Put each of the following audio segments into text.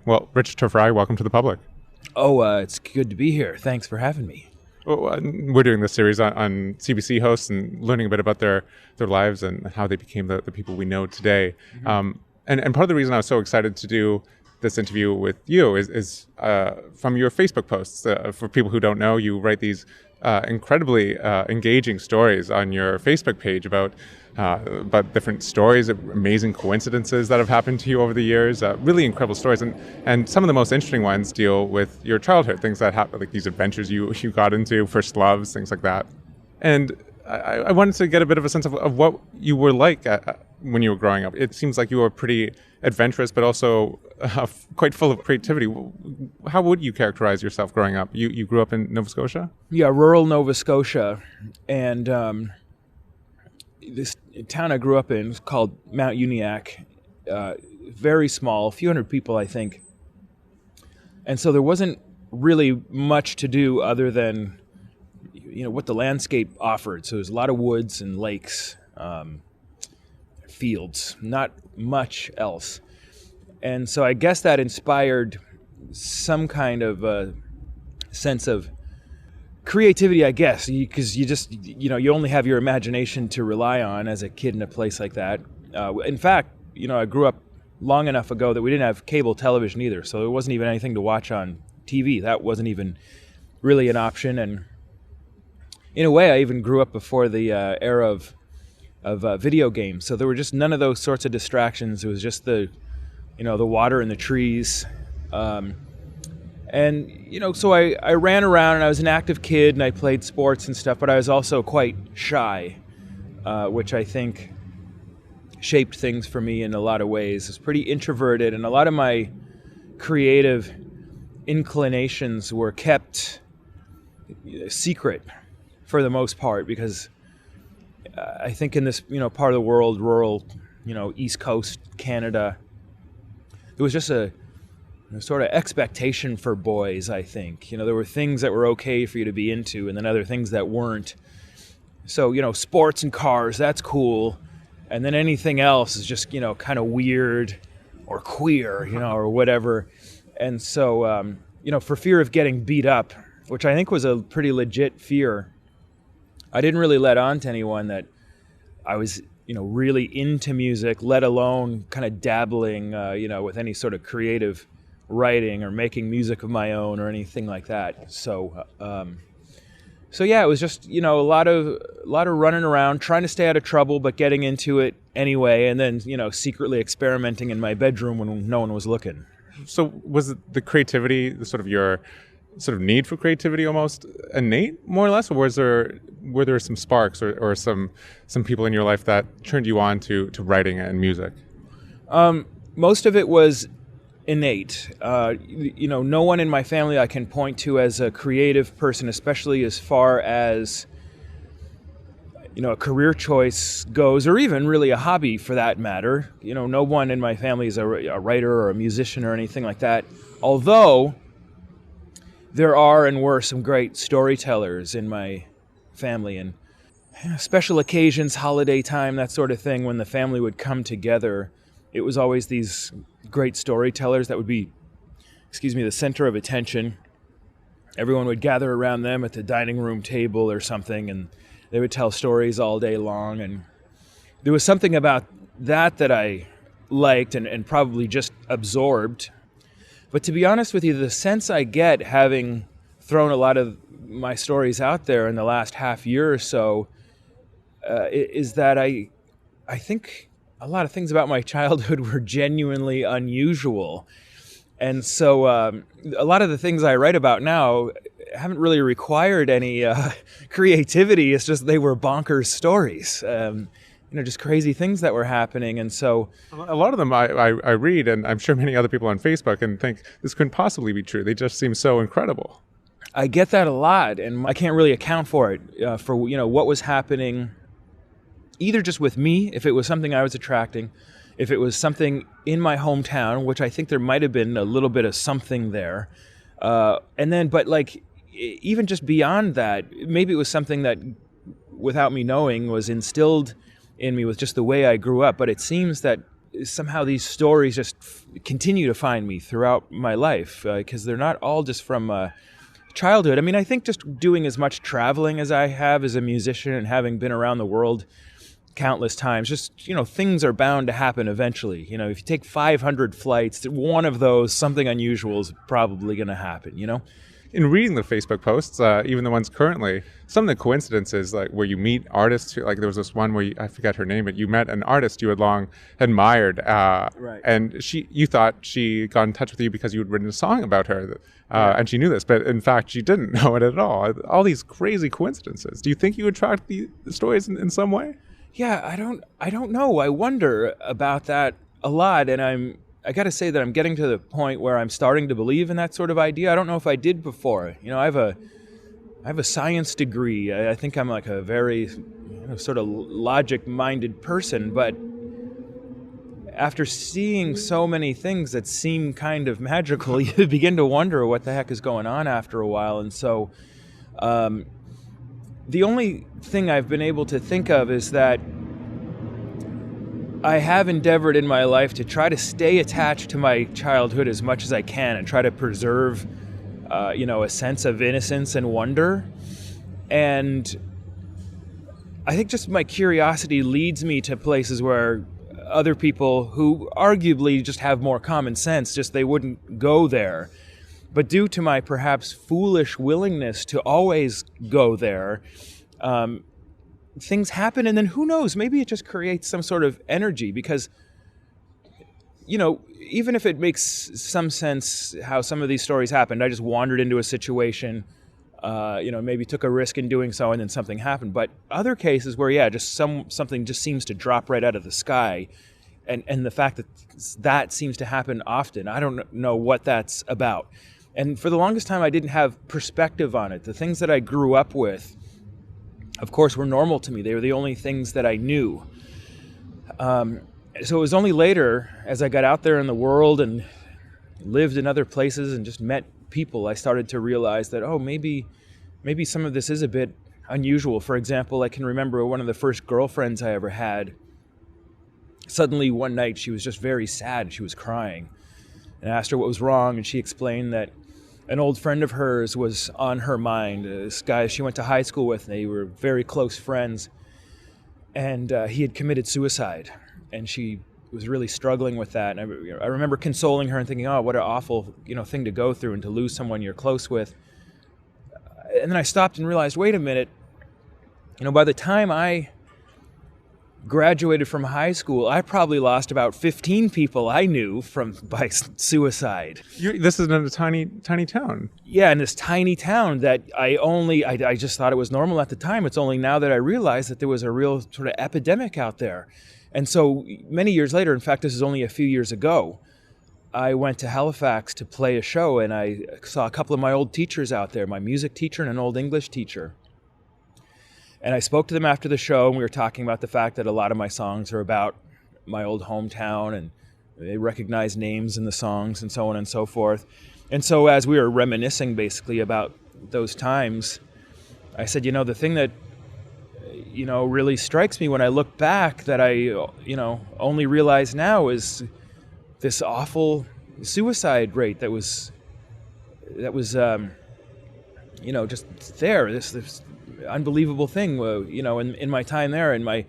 Well, Rich Terfry, welcome to the public. Oh, it's good to be here. Thanks for having me. Well, we're doing this series on CBC hosts and learning a bit about their lives and how they became the people we know today. Mm-hmm. And part of the reason I was so excited to do this interview with you is from your Facebook posts. For people who don't know, you write these incredibly engaging stories on your Facebook page about different stories, amazing coincidences that have happened to you over the years, really incredible stories. And some of the most interesting ones deal with your childhood, things that happened, like these adventures you got into, first loves, things like that. And I wanted to get a bit of a sense of what you were like when you were growing up. It seems like you were pretty adventurous, but also quite full of creativity. How would you characterize yourself growing up? You grew up in Nova Scotia? Yeah, rural Nova Scotia. And this town I grew up in was called Mount Uniacke. Very small, a few hundred people, I think. And so there wasn't really much to do other than what the landscape offered. So there's a lot of woods and lakes, fields, not much else. And so I guess that inspired some kind of sense of creativity, I guess, because you just, you only have your imagination to rely on as a kid in a place like that. In fact, I grew up long enough ago that we didn't have cable television either. So there wasn't even anything to watch on TV. That wasn't even really an option. And in a way, I even grew up before the era of video games. So there were just none of those sorts of distractions. It was just the water and the trees. So I ran around and I was an active kid and I played sports and stuff, but I was also quite shy, which I think shaped things for me in a lot of ways. I was pretty introverted, and a lot of my creative inclinations were kept secret for the most part, because I think in this, part of the world, rural, East Coast Canada, there was just a sort of expectation for boys, I think. there were things that were okay for you to be into, and then other things that weren't. So, sports and cars, that's cool. And then anything else is just, kind of weird or queer, or whatever. And so, for fear of getting beat up, which I think was a pretty legit fear, I didn't really let on to anyone that I was, really into music, let alone kind of dabbling, with any sort of creative writing or making music of my own or anything like that. So yeah, it was just, a lot of running around, trying to stay out of trouble, but getting into it anyway. And then, secretly experimenting in my bedroom when no one was looking. So was it the creativity, your sort of need for creativity almost innate, more or less? Or were there some sparks or some people in your life that turned you on to writing and music? Most of it was innate. No one in my family I can point to as a creative person, especially as far as a career choice goes, or even really a hobby for that matter. No one in my family is a writer or a musician or anything like that. Although there are and were some great storytellers in my family, and special occasions, holiday time, that sort of thing, when the family would come together, it was always these great storytellers that would be, the center of attention. Everyone would gather around them at the dining room table or something, and they would tell stories all day long. And there was something about that I liked and probably just absorbed. But to be honest with you, the sense I get having thrown a lot of my stories out there in the last half year or so is that I think a lot of things about my childhood were genuinely unusual. And so a lot of the things I write about now haven't really required any creativity. It's just they were bonkers stories, just crazy things that were happening. And so a lot of them I read, and I'm sure many other people on Facebook, and think this couldn't possibly be true. They just seem so incredible. I get that a lot, and I can't really account for it, for what was happening, either just with me, if it was something I was attracting, if it was something in my hometown, which I think there might have been a little bit of something there, and then, but even just beyond that, maybe it was something that, without me knowing, was instilled in me with just the way I grew up. But it seems that somehow these stories just continue to find me throughout my life, because they're not all just from childhood. I mean, I think just doing as much traveling as I have as a musician and having been around the world countless times, just, things are bound to happen eventually. If you take 500 flights, one of those, something unusual is probably going to happen, In reading the Facebook posts, even the ones currently, some of the coincidences, like where you meet artists, like there was this one where I forget her name, but you met an artist you had long admired, Right. and you thought she got in touch with you because you had written a song about her, and she knew this, but in fact she didn't know it at all. All these crazy coincidences. Do you think you would track the stories in some way? Yeah, I don't know. I wonder about that a lot, and I got to say that I'm getting to the point where I'm starting to believe in that sort of idea. I don't know if I did before. I have a science degree. I think I'm like a very sort of logic-minded person, but after seeing so many things that seem kind of magical, you begin to wonder what the heck is going on after a while. And so the only thing I've been able to think of is that I have endeavored in my life to try to stay attached to my childhood as much as I can and try to preserve, a sense of innocence and wonder. And I think just my curiosity leads me to places where other people who arguably just have more common sense, just they wouldn't go there. But due to my perhaps foolish willingness to always go there, things happen, and then who knows, maybe it just creates some sort of energy, because even if it makes some sense how some of these stories happened, I just wandered into a situation, maybe took a risk in doing so, and then something happened. But other cases where just something just seems to drop right out of the sky, and the fact that seems to happen often, I don't know what that's about. And for the longest time I didn't have perspective on it. The things that I grew up with, of course, were normal to me. They were the only things that I knew. So it was only later, as I got out there in the world and lived in other places and just met people, I started to realize that, maybe some of this is a bit unusual. For example, I can remember one of the first girlfriends I ever had. Suddenly one night she was just very sad. She was crying. And I asked her what was wrong, and she explained that an old friend of hers was on her mind. This guy she went to high school with, they were very close friends, and he had committed suicide, and she was really struggling with that. And I remember consoling her and thinking, what an awful thing to go through, and to lose someone you're close with. And then I stopped and realized, wait a minute, by the time I graduated from high school, I probably lost about 15 people I knew by suicide. This is in a tiny town. Yeah, in this tiny town that I just thought it was normal at the time. It's only now that I realized that there was a real sort of epidemic out there. And so many years later, in fact, this is only a few years ago, I went to Halifax to play a show, and I saw a couple of my old teachers out there, my music teacher and an old English teacher. And I spoke to them after the show, and we were talking about the fact that a lot of my songs are about my old hometown, and they recognize names in the songs and so on and so forth. And so as we were reminiscing basically about those times, I said, the thing that, really strikes me when I look back that I, only realize now is this awful suicide rate that was just there, this unbelievable thing, in my time there. And my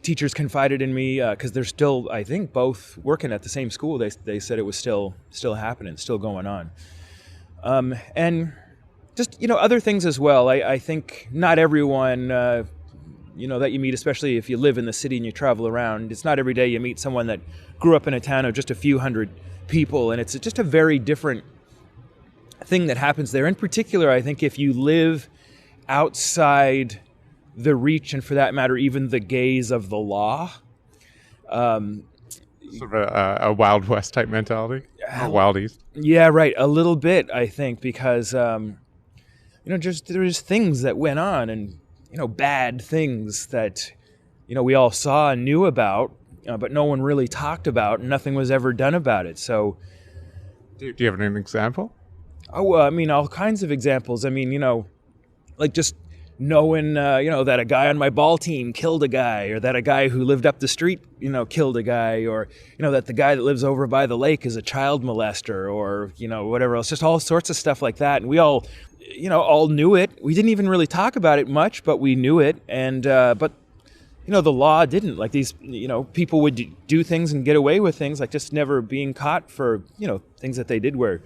teachers confided in me, because they're still, I think, both working at the same school. They said it was still happening, still going on. And just, other things as well. I think not everyone, that you meet, especially if you live in the city and you travel around, it's not every day you meet someone that grew up in a town of just a few hundred people. And it's just a very different thing that happens there. In particular, I think if you live outside the reach, and for that matter, even the gaze of the law. Sort of a Wild West type mentality, or Wild East. Yeah, right. A little bit, I think, because, just there's things that went on, and, bad things that, we all saw and knew about, but no one really talked about, and nothing was ever done about it. So, do you have an example? Oh, all kinds of examples. Like just knowing, that a guy on my ball team killed a guy, or that a guy who lived up the street, killed a guy, or, that the guy that lives over by the lake is a child molester, or, whatever else, just all sorts of stuff like that. And we all, all knew it. We didn't even really talk about it much, but we knew it. And, but the law didn't. Like these, people would do things and get away with things, like just never being caught for, things that they did where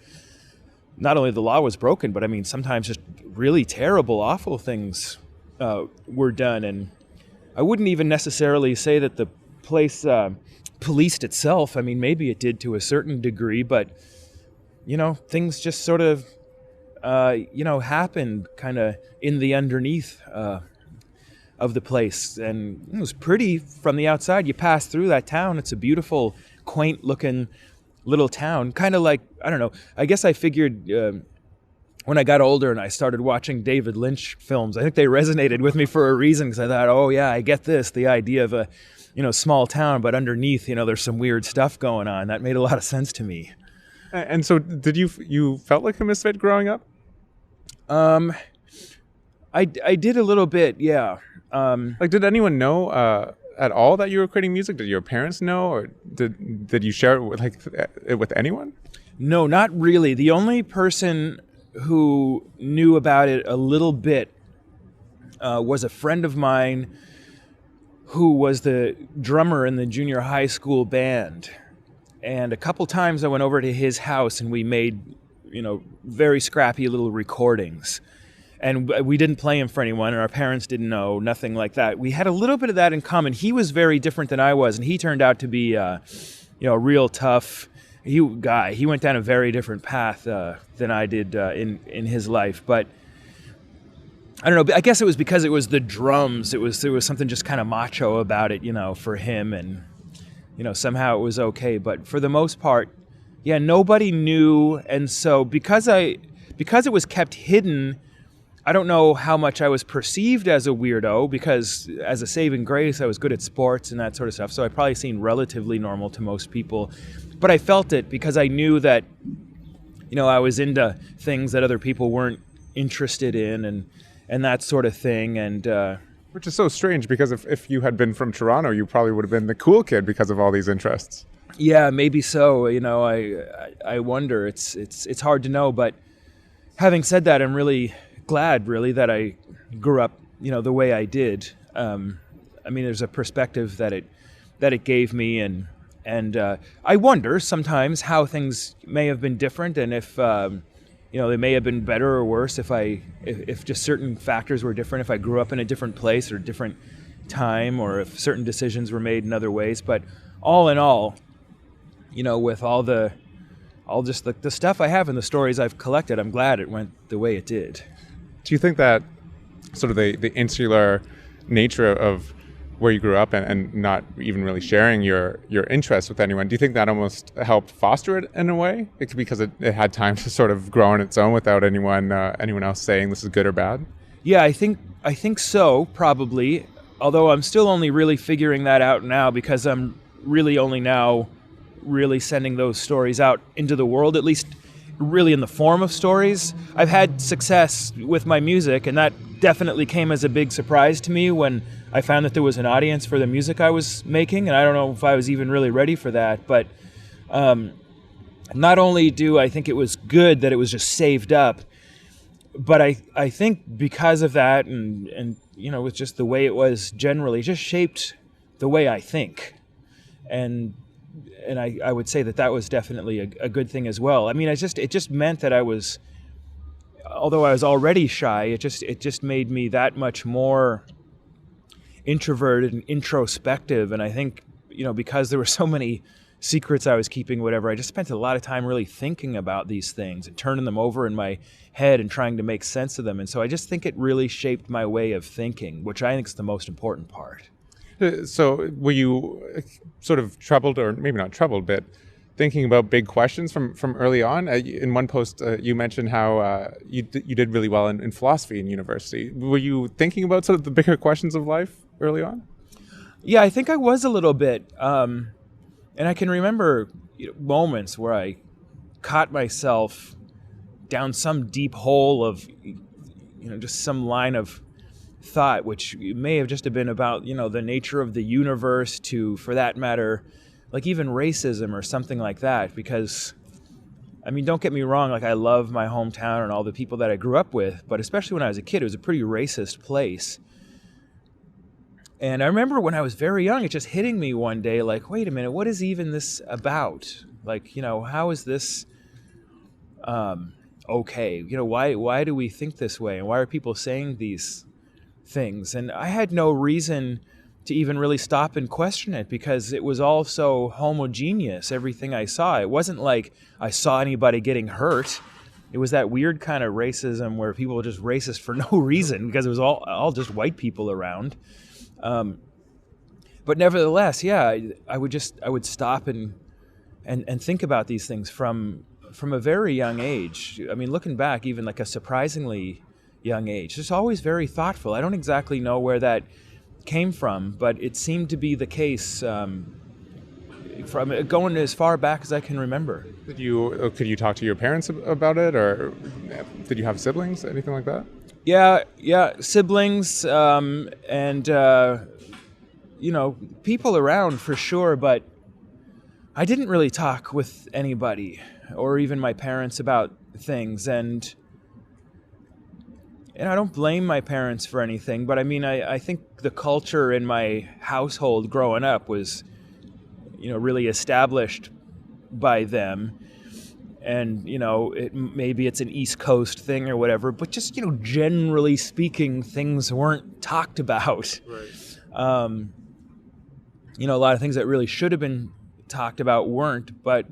not only the law was broken, but I mean, sometimes just really terrible, awful things were done. And I wouldn't even necessarily say that the place policed itself. I mean, maybe it did to a certain degree, but, things just sort of, happened kind of in the underneath of the place. And it was pretty from the outside. You pass through that town. It's a beautiful, quaint looking little town, kind of like, I don't know, I guess I figured when I got older and I started watching David Lynch films, I think they resonated with me for a reason, because I thought, oh yeah, I get this, the idea of a, small town, but underneath, there's some weird stuff going on. That made a lot of sense to me. And so did you felt like a misfit growing up? I did a little bit, yeah. Did anyone know at all that you were creating music? Did your parents know, or did you share it with anyone? No, not really. The only person who knew about it a little bit was a friend of mine who was the drummer in the junior high school band. And a couple times I went over to his house and we made, very scrappy little recordings. And we didn't play him for anyone, and our parents didn't know, nothing like that. We had a little bit of that in common. He was very different than I was, and he turned out to be, a real tough guy. He went down a very different path than I did in his life. But I don't know. I guess it was because it was the drums. There was something just kind of macho about it, for him, and somehow it was okay. But for the most part, yeah, nobody knew, and so because it was kept hidden, I don't know how much I was perceived as a weirdo, because as a saving grace, I was good at sports and that sort of stuff. So I probably seemed relatively normal to most people. But I felt it because I knew that, I was into things that other people weren't interested in and that sort of thing. And which is so strange, because if you had been from Toronto, you probably would have been the cool kid because of all these interests. Yeah, maybe so. I wonder. It's hard to know. But having said that, I'm really glad, really, that I grew up, the way I did. I mean, there's a perspective that it gave me, and I wonder sometimes how things may have been different, and if they may have been better or worse if just certain factors were different, if I grew up in a different place or a different time, or if certain decisions were made in other ways. But all in all, with all just the stuff I have and the stories I've collected, I'm glad it went the way it did. Do you think that sort of the insular nature of where you grew up and not even really sharing your interests with anyone, do you think that almost helped foster it in a way? Because it had time to sort of grow on its own without anyone else saying this is good or bad? Yeah, I think so, probably. Although I'm still only really figuring that out now, because I'm really only now really sending those stories out into the world, at least really in the form of stories. I've had success with my music, and that definitely came as a big surprise to me when I found that there was an audience for the music I was making, and I don't know if I was even really ready for that. But not only do I think it was good that it was just saved up, but I think because of that and with just the way it was generally, just shaped the way I think. And I would say that was definitely a good thing as well. I mean, it just meant that although I was already shy, it just made me that much more introverted and introspective. And I think, because there were so many secrets I was keeping, whatever, I just spent a lot of time really thinking about these things and turning them over in my head and trying to make sense of them. And so I just think it really shaped my way of thinking, which I think is the most important part. So were you sort of troubled, or maybe not troubled, but thinking about big questions from early on? In one post, you mentioned how you did really well in philosophy in university. Were you thinking about sort of the bigger questions of life early on? Yeah, I think I was a little bit. And I can remember moments where I caught myself down some deep hole of, just some line of thought, which may have just been about, the nature of the universe to, for that matter, like even racism or something like that. Because, I mean, don't get me wrong, like I love my hometown and all the people that I grew up with, but especially when I was a kid, it was a pretty racist place. And I remember when I was very young, it just hitting me one day, like, wait a minute, what is even this about? Like, how is this okay? Why do we think this way? And why are people saying these things? And I had no reason to even really stop and question it because it was all so homogeneous, everything I saw. It wasn't like I saw anybody getting hurt. It was that weird kind of racism where people were just racist for no reason because it was all just white people around. But nevertheless, yeah, I would stop and think about these things from a very young age. I mean, looking back, even like a surprisingly young age, just always very thoughtful. I don't exactly know where that came from, but it seemed to be the case from going as far back as I can remember. Could you talk to your parents about it, or did you have siblings, anything like that? Yeah, siblings, and people around for sure, but I didn't really talk with anybody or even my parents about things, and I don't blame my parents for anything, but I mean, I think the culture in my household growing up was, really established by them. And, maybe it's an East Coast thing or whatever, but just, generally speaking, things weren't talked about. Right. A lot of things that really should have been talked about weren't. But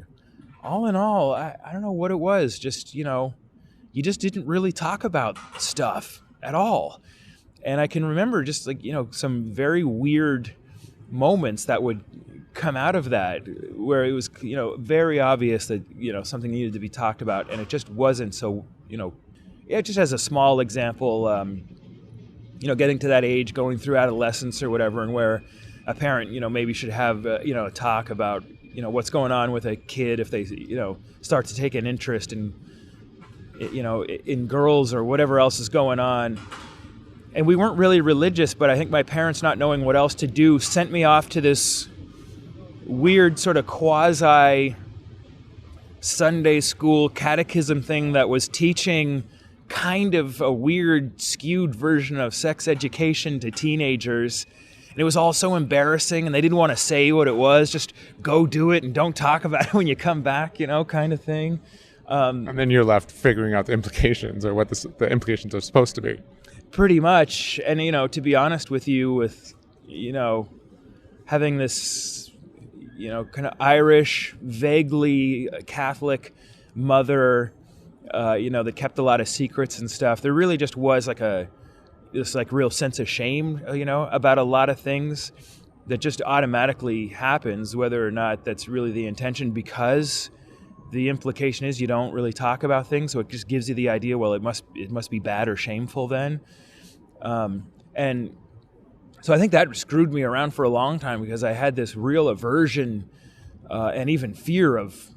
all in all, I don't know what it was. Just, you just didn't really talk about stuff at all. And I can remember just like, some very weird moments that would come out of that where it was, very obvious that, something needed to be talked about, and it just wasn't. So, just as a small example, getting to that age, going through adolescence or whatever, and where a parent, maybe should have, a talk about, what's going on with a kid if they, start to take an interest in, in girls or whatever else is going on. And we weren't really religious, but I think my parents, not knowing what else to do, sent me off to this weird sort of quasi Sunday school catechism thing that was teaching kind of a weird skewed version of sex education to teenagers. And it was all so embarrassing, and they didn't want to say what it was. Just go do it and don't talk about it when you come back, kind of thing. And then you're left figuring out the implications, or what the implications are supposed to be. Pretty much. And, to be honest with you, with, having this, kind of Irish, vaguely Catholic mother, that kept a lot of secrets and stuff, there really just was like this real sense of shame, about a lot of things that just automatically happens, whether or not that's really the intention, because the implication is you don't really talk about things. So it just gives you the idea, well, it must be bad or shameful then. And so I think that screwed me around for a long time, because I had this real aversion and even fear of,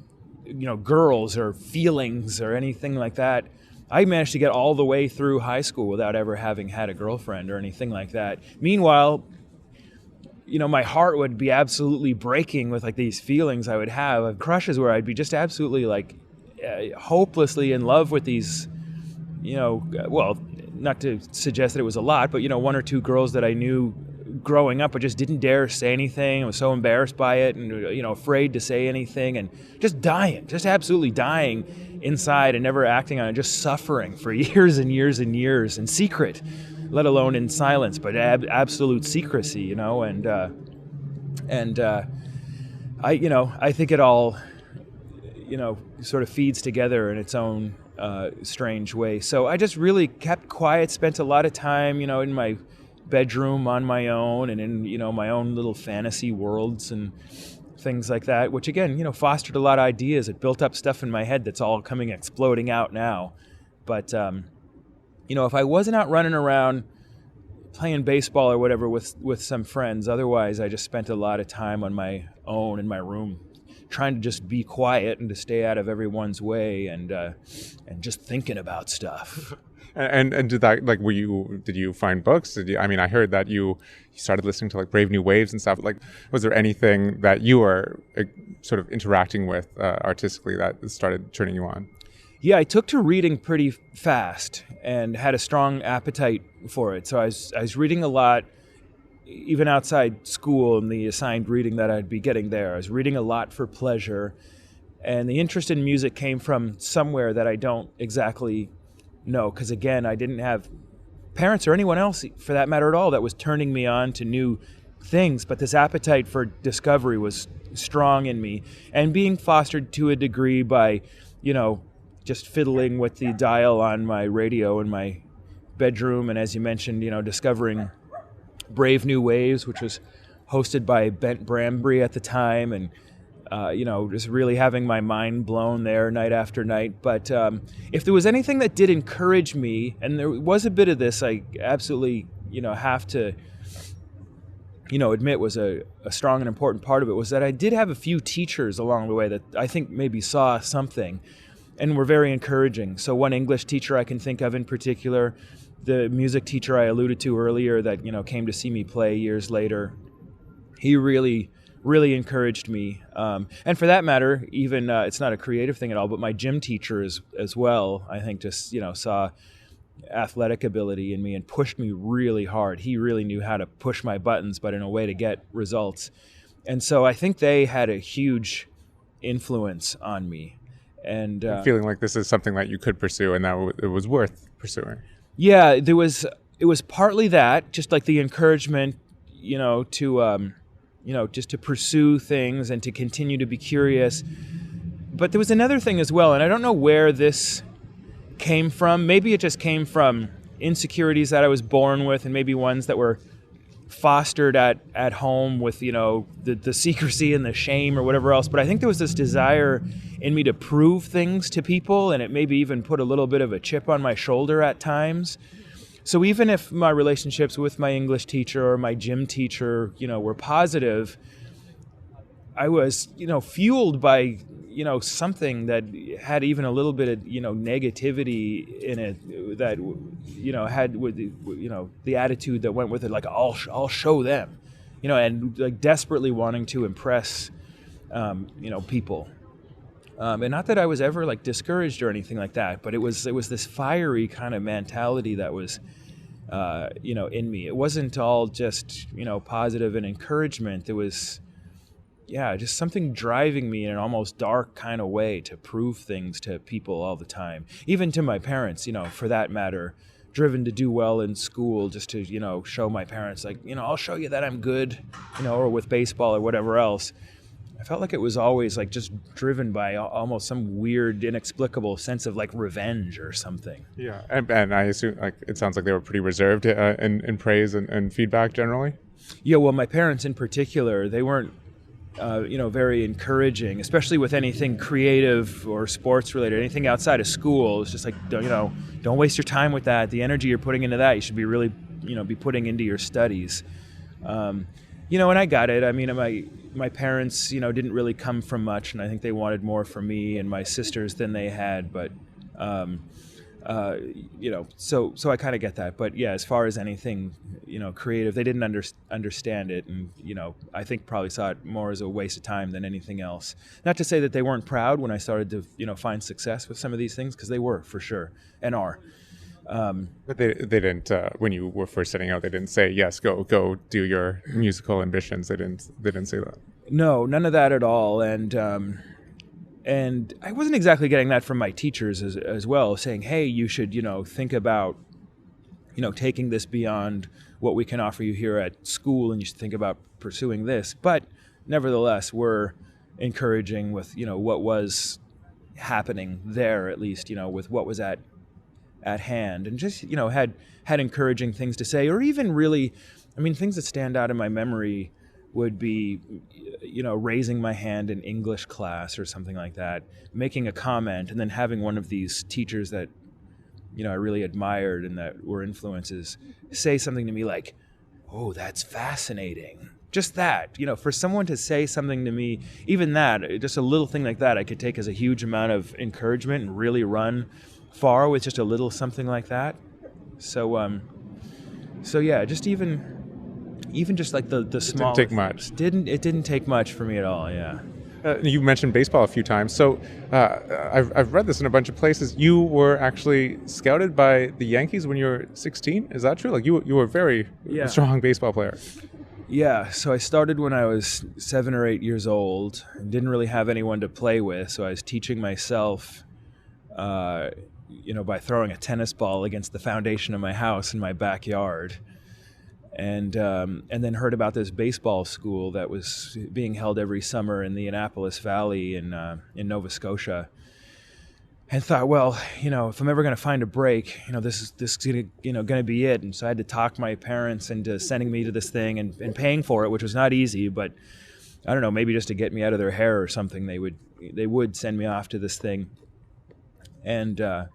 girls or feelings or anything like that. I managed to get all the way through high school without ever having had a girlfriend or anything like that. Meanwhile, my heart would be absolutely breaking with like these feelings I would have of crushes where I'd be just absolutely like hopelessly in love with these, well, not to suggest that it was a lot, but, one or two girls that I knew growing up, but just didn't dare say anything. I was so embarrassed by it and, afraid to say anything, and just absolutely dying inside and never acting on it, just suffering for years and years and years in secret, let alone in silence, but absolute secrecy, and I think it all, sort of feeds together in its own strange way. So I just really kept quiet, spent a lot of time, in my bedroom on my own and in, my own little fantasy worlds and things like that, which again, fostered a lot of ideas. It built up stuff in my head that's all exploding out now. But, if I wasn't out running around playing baseball or whatever with some friends, otherwise I just spent a lot of time on my own in my room, trying to just be quiet and to stay out of everyone's way and just thinking about stuff. And did that, like, did you find books? I heard that you started listening to like Brave New Waves and stuff. Like, was there anything that you were sort of interacting with artistically that started turning you on? Yeah, I took to reading pretty fast and had a strong appetite for it. So I was reading a lot, even outside school and the assigned reading that I'd be getting there. I was reading a lot for pleasure. And the interest in music came from somewhere that I don't exactly know. Because again, I didn't have parents or anyone else, for that matter at all, that was turning me on to new things. But this appetite for discovery was strong in me and being fostered to a degree by, just fiddling with the dial on my radio in my bedroom, and as you mentioned, discovering Brave New Waves, which was hosted by Bent Brambry at the time, and just really having my mind blown there night after night. But if there was anything that did encourage me, and there was a bit of this, I absolutely have to admit was a strong and important part of it, was that I did have a few teachers along the way that I think maybe saw something and were very encouraging. So one English teacher I can think of in particular, the music teacher I alluded to earlier that, came to see me play years later, he really, really encouraged me. And for that matter, even, it's not a creative thing at all, but my gym teacher as well, I think just, saw athletic ability in me and pushed me really hard. He really knew how to push my buttons, but in a way to get results. And so I think they had a huge influence on me. And feeling like this is something that you could pursue and that it was worth pursuing. Yeah, it was partly that, just like the encouragement, to just to pursue things and to continue to be curious. But there was another thing as well, and I don't know where this came from. Maybe it just came from insecurities that I was born with, and maybe ones that were fostered at home with, the secrecy and the shame or whatever else. But I think there was this desire in me to prove things to people, and it maybe even put a little bit of a chip on my shoulder at times. So even if my relationships with my English teacher or my gym teacher, were positive, I was, fueled by, something that had even a little bit of, negativity in it that, had with, the attitude that went with it, like I'll show them, and like desperately wanting to impress, people. And not that I was ever like discouraged or anything like that, but it was this fiery kind of mentality that was, in me. It wasn't all just, positive and encouragement. There was, just something driving me in an almost dark kind of way to prove things to people all the time. Even to my parents, for that matter, driven to do well in school just to, show my parents, like, I'll show you that I'm good, or with baseball or whatever else. I felt like it was always like just driven by almost some weird, inexplicable sense of like revenge or something. Yeah, and I assume like it sounds like they were pretty reserved in praise and feedback generally. Yeah, well, my parents in particular, they weren't, very encouraging, especially with anything creative or sports related, anything outside of school. It's just like, don't waste your time with that. The energy you're putting into that, you should be really, be putting into your studies. And I got it. I mean, my parents, didn't really come from much, and I think they wanted more from me and my sisters than they had. But, so I kind of get that. But yeah, as far as anything, creative, they didn't understand it, and I think probably saw it more as a waste of time than anything else. Not to say that they weren't proud when I started to, find success with some of these things, because they were for sure and are. But they didn't, when you were first setting out, they didn't say, yes, go do your musical ambitions. They didn't say that. No, none of that at all. And I wasn't exactly getting that from my teachers as well, saying, hey, you should, think about, taking this beyond what we can offer you here at school, and you should think about pursuing this. But nevertheless, we're encouraging with, what was happening there, at least, with what was at hand, and just, had encouraging things to say, or even really, things that stand out in my memory would be, raising my hand in English class or something like that, making a comment, and then having one of these teachers that, I really admired and that were influences say something to me like, oh, that's fascinating. just that, for someone to say something to me, even that, just a little thing like that, I could take as a huge amount of encouragement and really run far with just a little something like that. So yeah, just even just like the small. Didn't take much. It didn't take much for me at all. Yeah. You mentioned baseball a few times. So I've read this in a bunch of places. You were actually scouted by the Yankees when you were 16. Is that true? Like you were a very strong baseball player. Yeah. So I started when I was 7 or 8 years old and didn't really have anyone to play with. So I was teaching myself, by throwing a tennis ball against the foundation of my house in my backyard. And then heard about this baseball school that was being held every summer in the Annapolis Valley in Nova Scotia, and thought, well, if I'm ever going to find a break, this is going to be it. And so I had to talk my parents into sending me to this thing and paying for it, which was not easy, but I don't know, maybe just to get me out of their hair or something, they would send me off to this thing. And I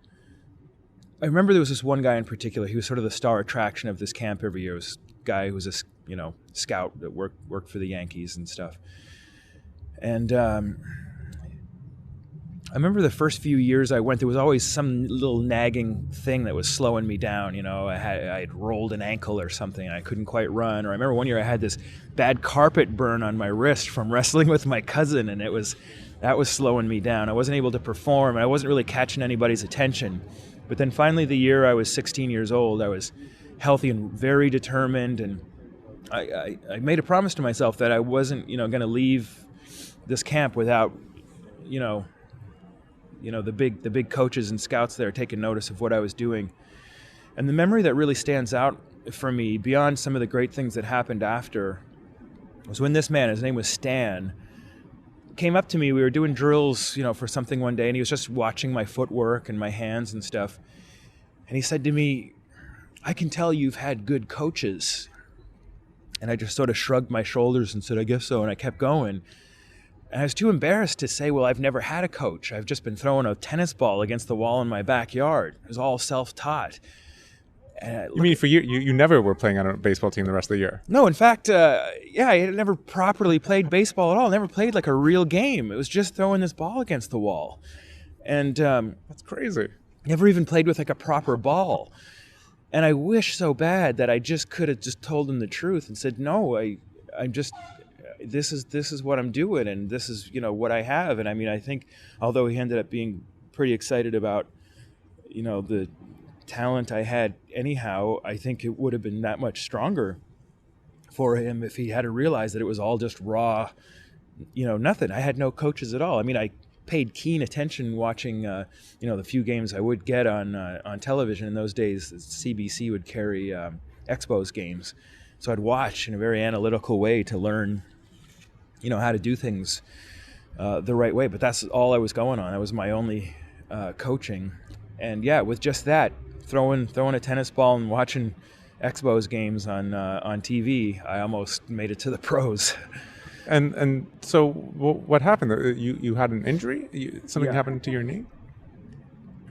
remember there was this one guy in particular. He was sort of the star attraction of this camp every year. It was a guy who was a scout that worked for the Yankees and stuff. And I remember the first few years I went, there was always some little nagging thing that was slowing me down. I had rolled an ankle or something and I couldn't quite run. Or I remember one year I had this bad carpet burn on my wrist from wrestling with my cousin, and that was slowing me down. I wasn't able to perform. I wasn't really catching anybody's attention. But then finally the year I was 16 years old, I was healthy and very determined, and I made a promise to myself that I wasn't, going to leave this camp without, the big coaches and scouts there taking notice of what I was doing. And the memory that really stands out for me, beyond some of the great things that happened after, was when this man, his name was Stan, came up to me. We were doing drills, for something one day, and he was just watching my footwork and my hands and stuff. And he said to me, "I can tell you've had good coaches." And I just sort of shrugged my shoulders and said, "I guess so." And I kept going. And I was too embarrassed to say, well, I've never had a coach. I've just been throwing a tennis ball against the wall in my backyard. It was all self-taught. You mean for you never were playing on a baseball team the rest of the year? No, in fact, I had never properly played baseball at all. I never played like a real game. It was just throwing this ball against the wall. And that's crazy. Never even played with like a proper ball. And I wish so bad that I just could have just told him the truth and said, no, I'm just, this is what I'm doing, and this is, what I have. And I mean, I think although he ended up being pretty excited about, the talent I had anyhow, I think it would have been that much stronger for him if he had to realize that it was all just raw, nothing. I had no coaches at all. I mean, I paid keen attention watching, the few games I would get on television. In those days, CBC would carry Expos games. So I'd watch in a very analytical way to learn, how to do things the right way. But that's all I was going on. That was my only coaching. And yeah, with just that, throwing a tennis ball and watching Expos games on TV, I almost made it to the pros. And so what happened? You had an injury? Something happened to your knee?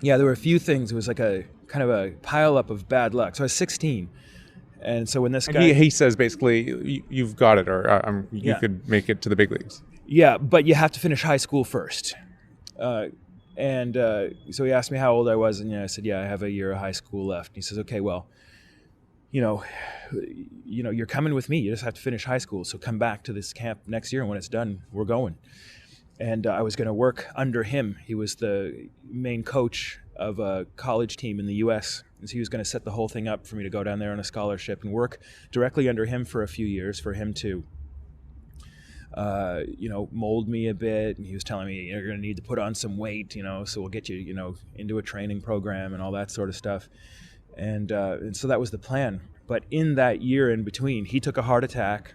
Yeah, there were a few things. It was like a kind of a pile up of bad luck. So I was 16. And so when this guy... He says basically, you've got it, or you could make it to the big leagues. Yeah, but you have to finish high school first. So he asked me how old I was, and I said, I have a year of high school left. And he says, okay, well, you're coming with me. You just have to finish high school. So come back to this camp next year, and when it's done, we're going. And I was going to work under him. He was the main coach of a college team in the U.S., and so he was going to set the whole thing up for me to go down there on a scholarship and work directly under him for a few years, for him to, mold me a bit. And he was telling me, you're going to need to put on some weight, so we'll get you, into a training program and all that sort of stuff. And so that was the plan. But in that year in between, he took a heart attack,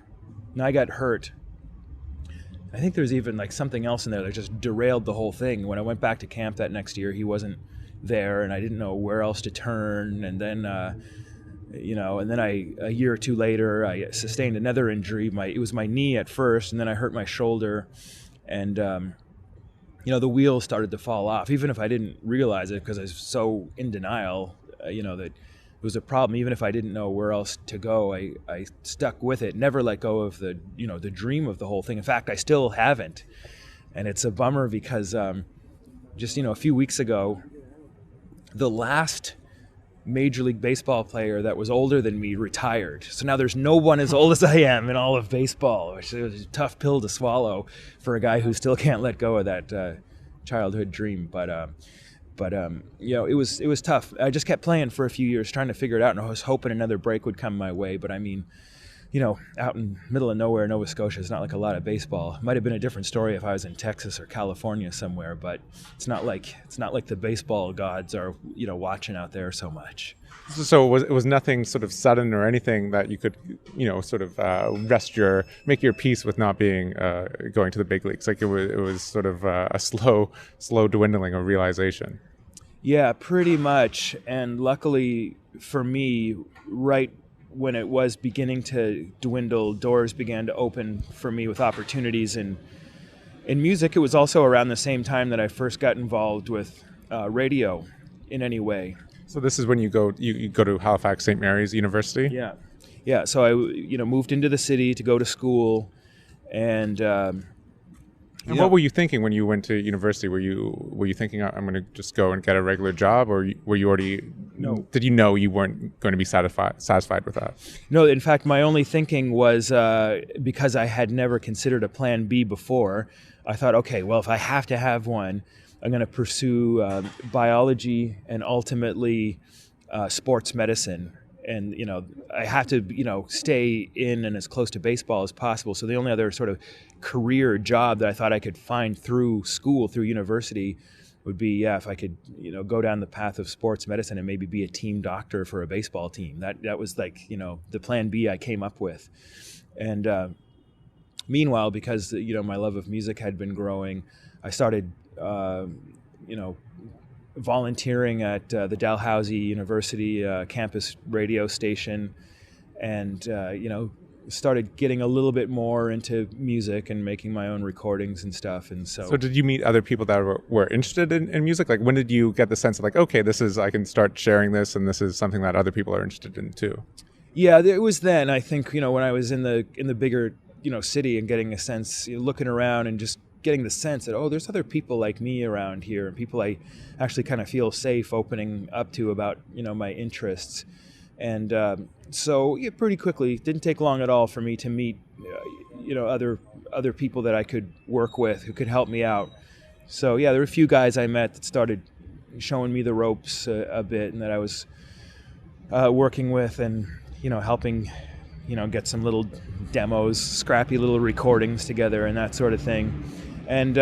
and I got hurt. I think there's even like something else in there that just derailed the whole thing. When I went back to camp that next year, he wasn't there, and I didn't know where else to turn. And then, a year or two later, I sustained another injury. It was my knee at first, and then I hurt my shoulder, and the wheels started to fall off, even if I didn't realize it because I was so in denial, that it was a problem. Even if I didn't know where else to go, I stuck with it, never let go of the dream of the whole thing. In fact, I still haven't. And it's a bummer because just, a few weeks ago, the last Major League Baseball player that was older than me retired. So now there's no one as old as I am in all of baseball, which is a tough pill to swallow for a guy who still can't let go of that childhood dream. But it was tough. I just kept playing for a few years, trying to figure it out, and I was hoping another break would come my way. But I mean, out in middle of nowhere, Nova Scotia, it's not like a lot of baseball. It might have been a different story if I was in Texas or California somewhere, but it's not like the baseball gods are, watching out there so much. So it was nothing sort of sudden or anything that you could, sort of make your peace with not being going to the big leagues. Like it was sort of a slow dwindling of realization. Yeah, pretty much. And luckily for me, right when it was beginning to dwindle, doors began to open for me with opportunities in music. It was also around the same time that I first got involved with radio in any way. So this is when you go to Halifax St. Mary's University? Yeah. So I moved into the city to go to school, and what were you thinking when you went to university? Were you thinking I'm going to just go and get a regular job, or were you already? No. Did you know you weren't going to be satisfied with that? No. In fact, my only thinking was because I had never considered a plan B before. I thought, okay, well, if I have to have one, I'm going to pursue biology and ultimately sports medicine. And, I have to, stay in and as close to baseball as possible. So the only other sort of career job that I thought I could find through school, through university, would be, if I could, go down the path of sports medicine and maybe be a team doctor for a baseball team. That was like, the plan B I came up with. And meanwhile, because, my love of music had been growing, I started, volunteering at the Dalhousie University campus radio station, and started getting a little bit more into music and making my own recordings and stuff. And so did you meet other people that were interested in music? Like, when did you get the sense of like, okay, I can start sharing this, and this is something that other people are interested in too? Yeah, it was then. I think when I was in the bigger city and getting a sense, looking around and just getting the sense that, there's other people like me around here, and people I actually kind of feel safe opening up to about, my interests. And so pretty quickly, it didn't take long at all for me to meet, other people that I could work with who could help me out. So there were a few guys I met that started showing me the ropes a bit, and that I was working with, and, helping, get some little demos, scrappy little recordings together and that sort of thing. And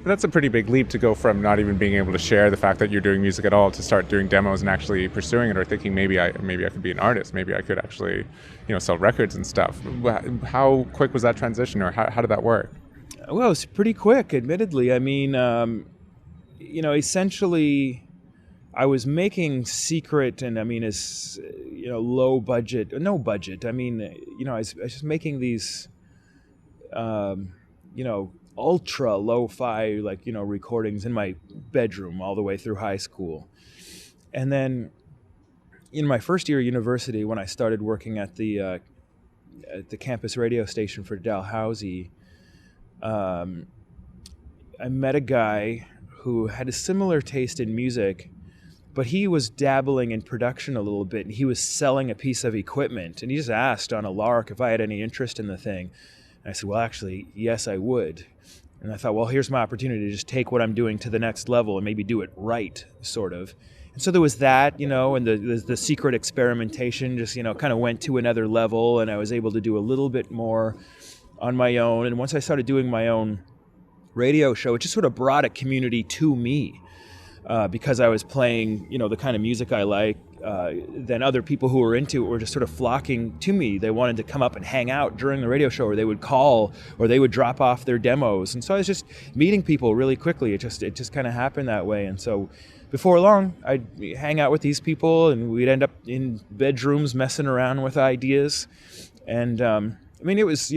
that's a pretty big leap to go from not even being able to share the fact that you're doing music at all to start doing demos and actually pursuing it, or thinking maybe I could be an artist, maybe I could actually, sell records and stuff. How quick was that transition, or how did that work? Well, it was pretty quick, admittedly. I mean, essentially, I was making secret, and I mean, as no budget. I mean, I was just making these, ultra lo-fi, recordings in my bedroom all the way through high school. And then in my first year of university, when I started working at the campus radio station for Dalhousie, I met a guy who had a similar taste in music, but he was dabbling in production a little bit, and he was selling a piece of equipment, and he just asked on a lark if I had any interest in the thing. And I said, well, actually, yes, I would. And I thought, well, here's my opportunity to just take what I'm doing to the next level and maybe do it right, sort of. And so there was that, and the secret experimentation just, kind of went to another level, and I was able to do a little bit more on my own. And once I started doing my own radio show, it just sort of brought a community to me because I was playing, the kind of music I like. Then other people who were into it were just sort of flocking to me. They wanted to come up and hang out during the radio show, or they would call, or they would drop off their demos. And so I was just meeting people really quickly. It just kind of happened that way. And so before long, I'd hang out with these people, and we'd end up in bedrooms messing around with ideas. And it was,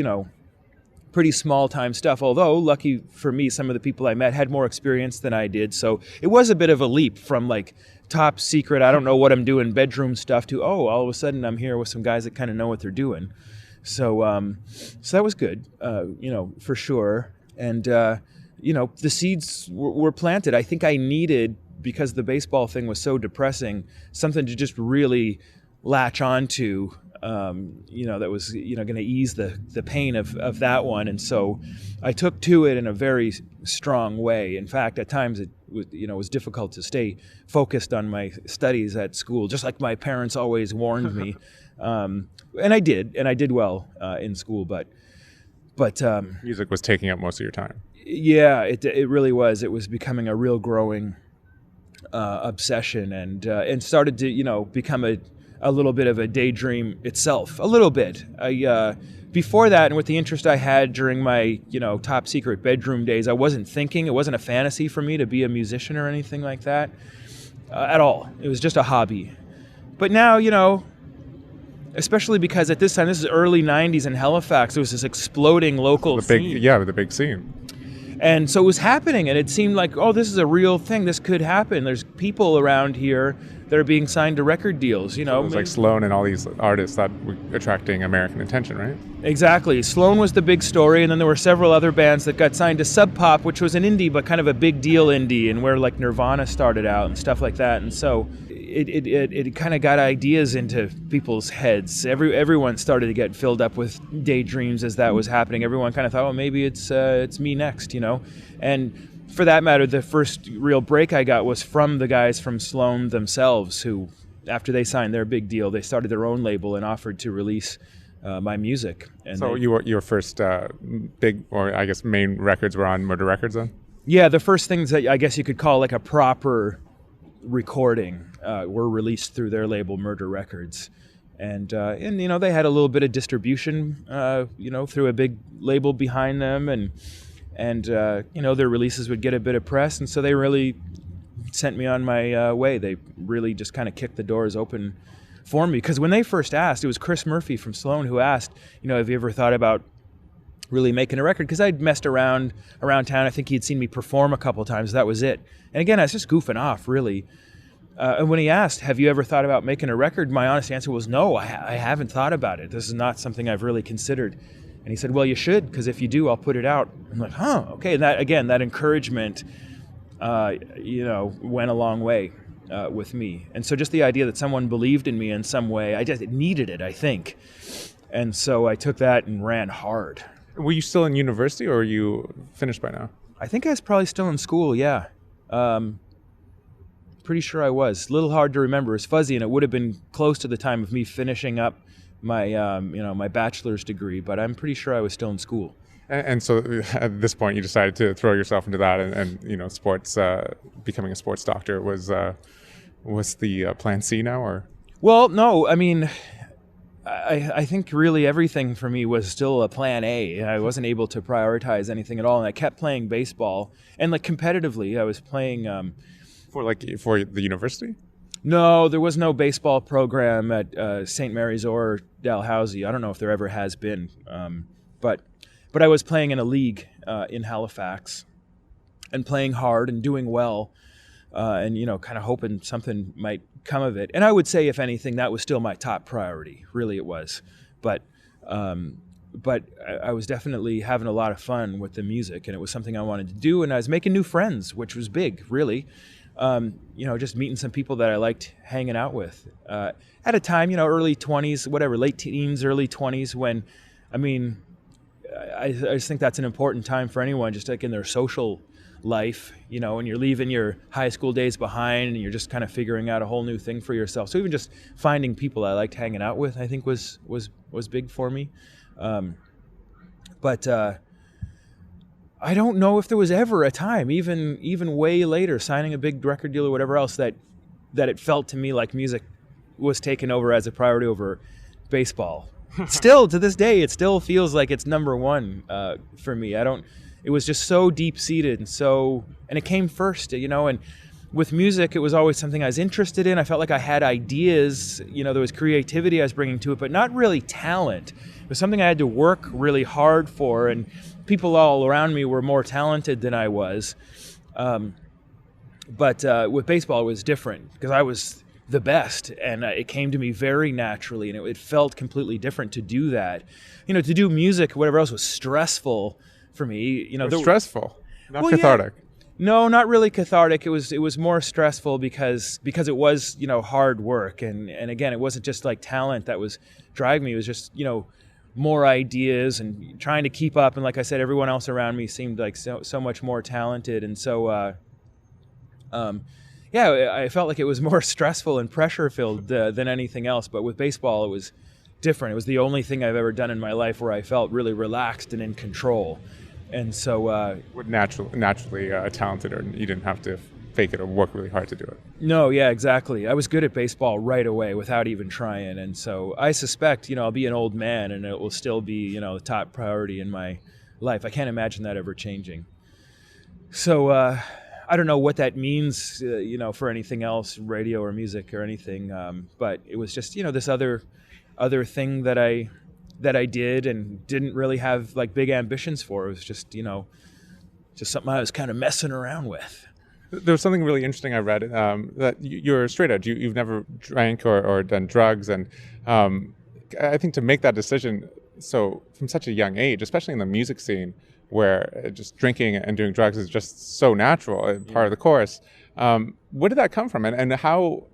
pretty small-time stuff, although, lucky for me, some of the people I met had more experience than I did. So it was a bit of a leap from, like, top secret, I don't know what I'm doing, bedroom stuff, to, all of a sudden I'm here with some guys that kind of know what they're doing. So so that was good, for sure. And, the seeds were planted. I think I needed, because the baseball thing was so depressing, something to just really latch onto, that was, going to ease the pain of that one. And so I took to it in a very strong way. In fact, at times it was difficult to stay focused on my studies at school, just like my parents always warned me. And I did well in school, but music was taking up most of your time. Yeah, it really was. It was becoming a real growing obsession, and started to become a little bit of a daydream itself. A little bit. Before that, and with the interest I had during my top secret bedroom days, I wasn't thinking. It wasn't a fantasy for me to be a musician or anything like that at all. It was just a hobby. But now, especially because at this time, this is early 90s in Halifax, there was this exploding local scene. Yeah, the big scene. And so it was happening, and it seemed like, this is a real thing. This could happen. There's people around here that are being signed to record deals. So it was like Sloan and all these artists that were attracting American attention, right? Exactly. Sloan was the big story, and then there were several other bands that got signed to Sub Pop, which was an indie, but kind of a big deal indie, and where like Nirvana started out and stuff like that. And so it kind of got ideas into people's heads. Everyone started to get filled up with daydreams as that was happening. Everyone kind of thought, maybe it's me next, And for that matter, the first real break I got was from the guys from Sloan themselves, who, after they signed their big deal, they started their own label and offered to release my music. And so your first big, or I guess main records were on Murder Records then? Yeah, the first things that I guess you could call like a proper recording were released through their label, Murder Records. And they had a little bit of distribution, through a big label behind them, and their releases would get a bit of press, and so they really sent me on my way. They really just kind of kicked the doors open for me, because when they first asked, it was Chris Murphy from Sloan who asked, have you ever thought about really making a record? Because I'd messed around town. I think he'd seen me perform a couple of times. That was it. And again, I was just goofing off, really. And when he asked, have you ever thought about making a record? My honest answer was no, I haven't thought about it. This is not something I've really considered. And he said, well, you should, because if you do, I'll put it out. I'm like, okay. And that encouragement, went a long way with me. And so just the idea that someone believed in me in some way, I just needed it, I think. And so I took that and ran hard. Were you still in university, or were you finished by now? I think I was probably still in school, yeah. Pretty sure I was. A little hard to remember. It's fuzzy, and it would have been close to the time of me finishing up my, my bachelor's degree, but I'm pretty sure I was still in school. And so at this point, you decided to throw yourself into that, and sports, becoming a sports doctor was the plan C now, or? Well, no. I mean, I think really everything for me was still a plan A. I wasn't able to prioritize anything at all, and I kept playing baseball, and like competitively, I was playing. For the university? No, there was no baseball program at St. Mary's or Dalhousie. I don't know if there ever has been, but I was playing in a league in Halifax, and playing hard and doing well, and kind of hoping something might come of it. And I would say, if anything, that was still my top priority. Really, it was. But I was definitely having a lot of fun with the music, and it was something I wanted to do. And I was making new friends, which was big, really. Just meeting some people that I liked hanging out with. At a time, early 20s, whatever, late teens, early 20s, when, I just think that's an important time for anyone, just like in their social life, when you're leaving your high school days behind and you're just kind of figuring out a whole new thing for yourself. So even just finding people I liked hanging out with, I think was big for me. But I don't know if there was ever a time, even way later, signing a big record deal or whatever else, that it felt to me like music was taken over as a priority over baseball. Still, to this day, it still feels like it's number one for me. It was just so deep-seated, and it came first, and with music, it was always something I was interested in. I felt like I had ideas, there was creativity I was bringing to it, but not really talent. It was something I had to work really hard for, and people all around me were more talented than I was. But with baseball, it was different because I was the best, and it came to me very naturally, and it felt completely different to do that. To do music, whatever else was stressful for me. Stressful, not cathartic. Yeah. No, not really cathartic. It was more stressful because it was hard work, and again, it wasn't just like talent that was driving me. It was just more ideas and trying to keep up. And like I said, everyone else around me seemed like so much more talented, and so I felt like it was more stressful and pressure filled than anything else. But with baseball, it was different. It was the only thing I've ever done in my life where I felt really relaxed and in control. And so naturally talented, or you didn't have to fake it or work really hard to do it. No, yeah, exactly. I was good at baseball right away without even trying. And so I suspect, I'll be an old man and it will still be, the top priority in my life. I can't imagine that ever changing. So I don't know what that means, for anything else, radio or music or anything. But it was just, this other thing that I did and didn't really have like big ambitions for. It was just, just something I was kind of messing around with. There was something really interesting I read that you're straight edge. You've never drank or done drugs. And I think to make that decision from such a young age, especially in the music scene, where just drinking and doing drugs is just so natural, part of the course. Where did that come from? And how...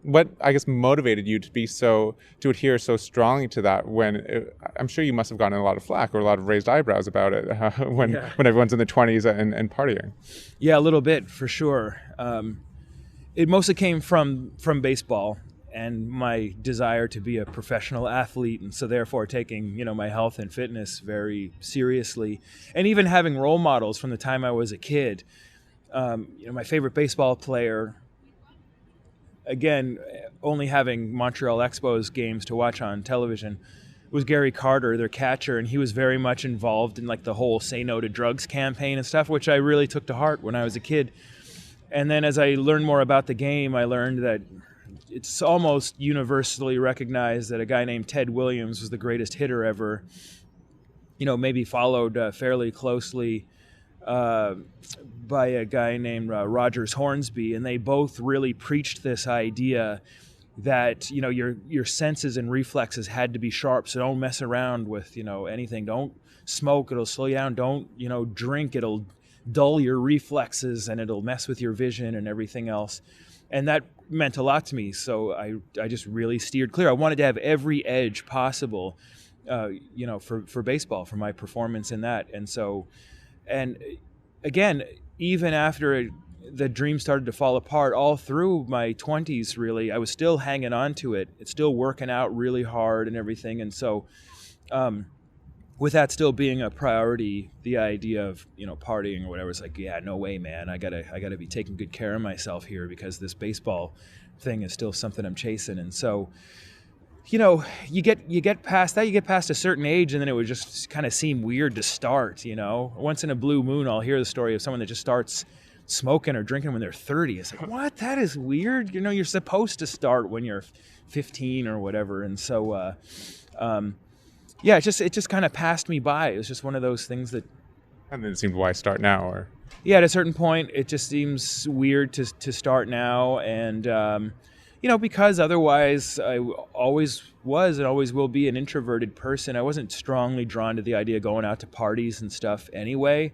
what, I guess, motivated you to adhere so strongly to that when I'm sure you must have gotten a lot of flack or a lot of raised eyebrows about it when everyone's in their 20s and partying? Yeah, a little bit, for sure. It mostly came from baseball and my desire to be a professional athlete, and so therefore taking, my health and fitness very seriously, and even having role models from the time I was a kid. My favorite baseball player, again, only having Montreal Expos games to watch on television, was Gary Carter, their catcher, and he was very much involved in like the whole Say No to Drugs campaign and stuff, which I really took to heart when I was a kid. And then as I learned more about the game, I learned that it's almost universally recognized that a guy named Ted Williams was the greatest hitter ever, maybe followed fairly closely by a guy named Rogers Hornsby, and they both really preached this idea that your senses and reflexes had to be sharp. So don't mess around with anything. Don't smoke; it'll slow you down. Don't drink; it'll dull your reflexes and it'll mess with your vision and everything else. And that meant a lot to me. So I just really steered clear. I wanted to have every edge possible, for baseball, for my performance in that. And so. And again, even after the dream started to fall apart, all through my 20s, really, I was still hanging on to it. It's still working out really hard and everything. And so with that still being a priority, the idea of, partying or whatever, it's like, yeah, no way, man. I gotta be taking good care of myself here because this baseball thing is still something I'm chasing. And so, you get past that, you get past a certain age, and then it would just kind of seem weird to start, Once in a blue moon, I'll hear the story of someone that just starts smoking or drinking when they're 30. It's like, what? That is weird. You're supposed to start when you're 15 or whatever. And so, it just kind of passed me by. It was just one of those things that... And then it seemed, why start now? Or yeah, at a certain point, it just seems weird to start now. And... because otherwise I always was and always will be an introverted person. I wasn't strongly drawn to the idea of going out to parties and stuff anyway.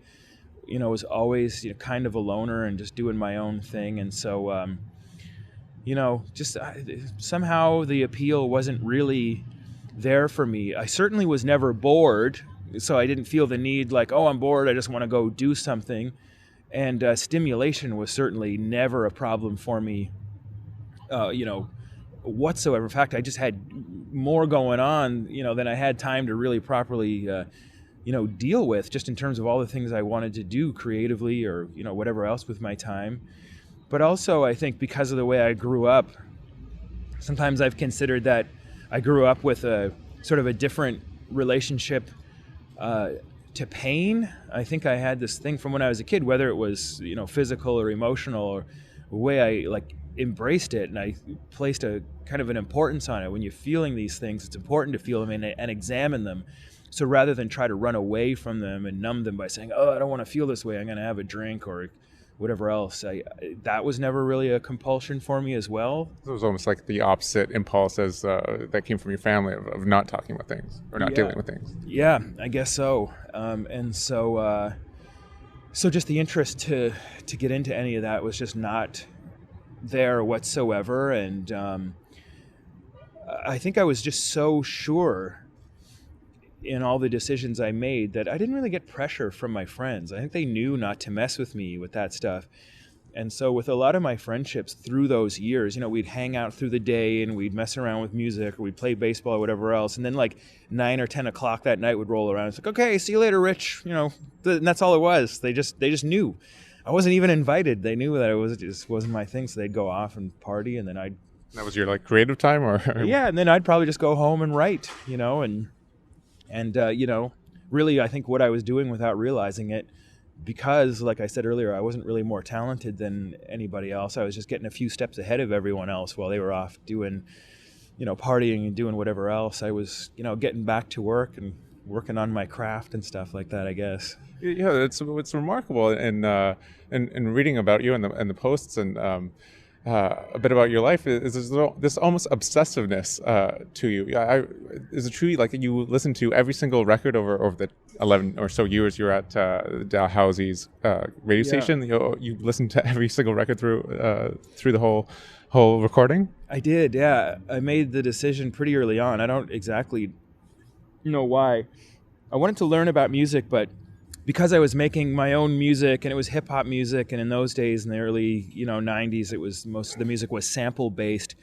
I was always kind of a loner and just doing my own thing. And so, somehow the appeal wasn't really there for me. I certainly was never bored, so I didn't feel the need like, oh, I'm bored, I just want to go do something. And stimulation was certainly never a problem for me. Whatsoever. In fact, I just had more going on, than I had time to really properly, deal with, just in terms of all the things I wanted to do creatively or, whatever else with my time. But also, I think because of the way I grew up, sometimes I've considered that I grew up with a sort of a different relationship to pain. I think I had this thing from when I was a kid, whether it was, physical or emotional way I like embraced it, and I placed a kind of an importance on it. When you're feeling these things, it's important to feel them and examine them. So rather than try to run away from them and numb them by saying, oh, I don't want to feel this way, I'm going to have a drink or whatever else, that was never really a compulsion for me as well. It was almost like the opposite impulse as that came from your family of not talking about things or not dealing with things. Yeah, I guess so. And so just the interest to get into any of that was just not there whatsoever. And I think I was just so sure in all the decisions I made that I didn't really get pressure from my friends. I think they knew not to mess with me with that stuff. And so with a lot of my friendships through those years, we'd hang out through the day and we'd mess around with music or we'd play baseball or whatever else. And then like 9 or 10 o'clock that night would roll around. It's like, okay, see you later, Rich. And that's all it was. They just knew. I wasn't even invited. They knew that it just wasn't my thing. So they'd go off and party, and then That was your like creative time, or? Yeah, and then I'd probably just go home and write, and really I think what I was doing without realizing it, because like I said earlier, I wasn't really more talented than anybody else. I was just getting a few steps ahead of everyone else while they were off doing, partying and doing whatever else. I was, getting back to work and working on my craft and stuff like that, I guess. Yeah, it's remarkable, and reading about you and the posts and a bit about your life is this almost obsessiveness to you. Is it true like you listen to every single record over the 11 or so years you're at Dalhousie's radio station? You listen to every single record through the whole recording? I did, yeah. I made the decision pretty early on. I don't exactly know why. I wanted to learn about music, but because I was making my own music, and it was hip hop music, and in those days, in the early 90s, it was most of the music was sample based.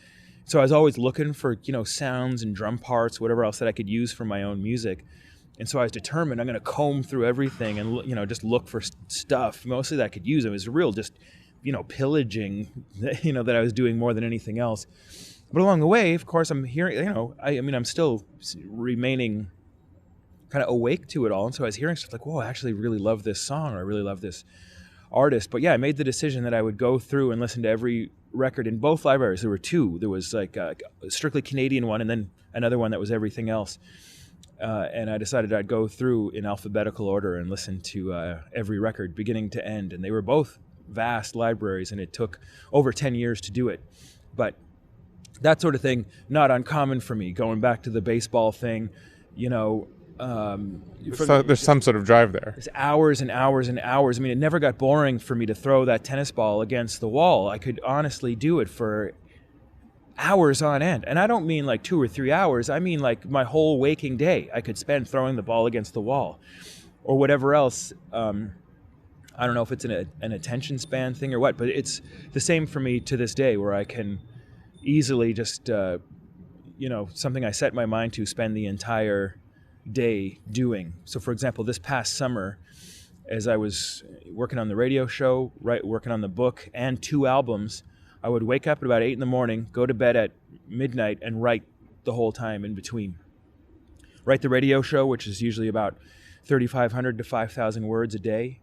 So I was always looking for sounds and drum parts, whatever else that I could use for my own music. And so I was determined I'm going to comb through everything and just look for stuff mostly that I could use. It was real just pillaging that I was doing more than anything else. But along the way, of course, I'm hearing I'm still remaining kind of awake to it all. And so I was hearing stuff like, whoa, I actually really love this song, or I really love this artist. But yeah, I made the decision that I would go through and listen to every record in both libraries. There were two. There was like a strictly Canadian one, and then another one that was everything else. And I decided I'd go through in alphabetical order and listen to every record beginning to end. And they were both vast libraries, and it took over 10 years to do it. But that sort of thing, not uncommon for me. Going back to the baseball thing, there's some sort of drive there. There's hours and hours and hours. I mean, it never got boring for me to throw that tennis ball against the wall. I could honestly do it for hours on end. And I don't mean like 2 or 3 hours. I mean like my whole waking day I could spend throwing the ball against the wall or whatever else. I don't know if it's an attention span thing or what, but it's the same for me to this day, where I can easily just, something I set my mind to, spend the entire day doing. So for example, this past summer, as I was working on the radio show, working on the book and 2 albums, I would wake up at about 8 a.m, go to bed at midnight, and write the whole time in between. Write the radio show, which is usually about 3,500 to 5,000 words a day,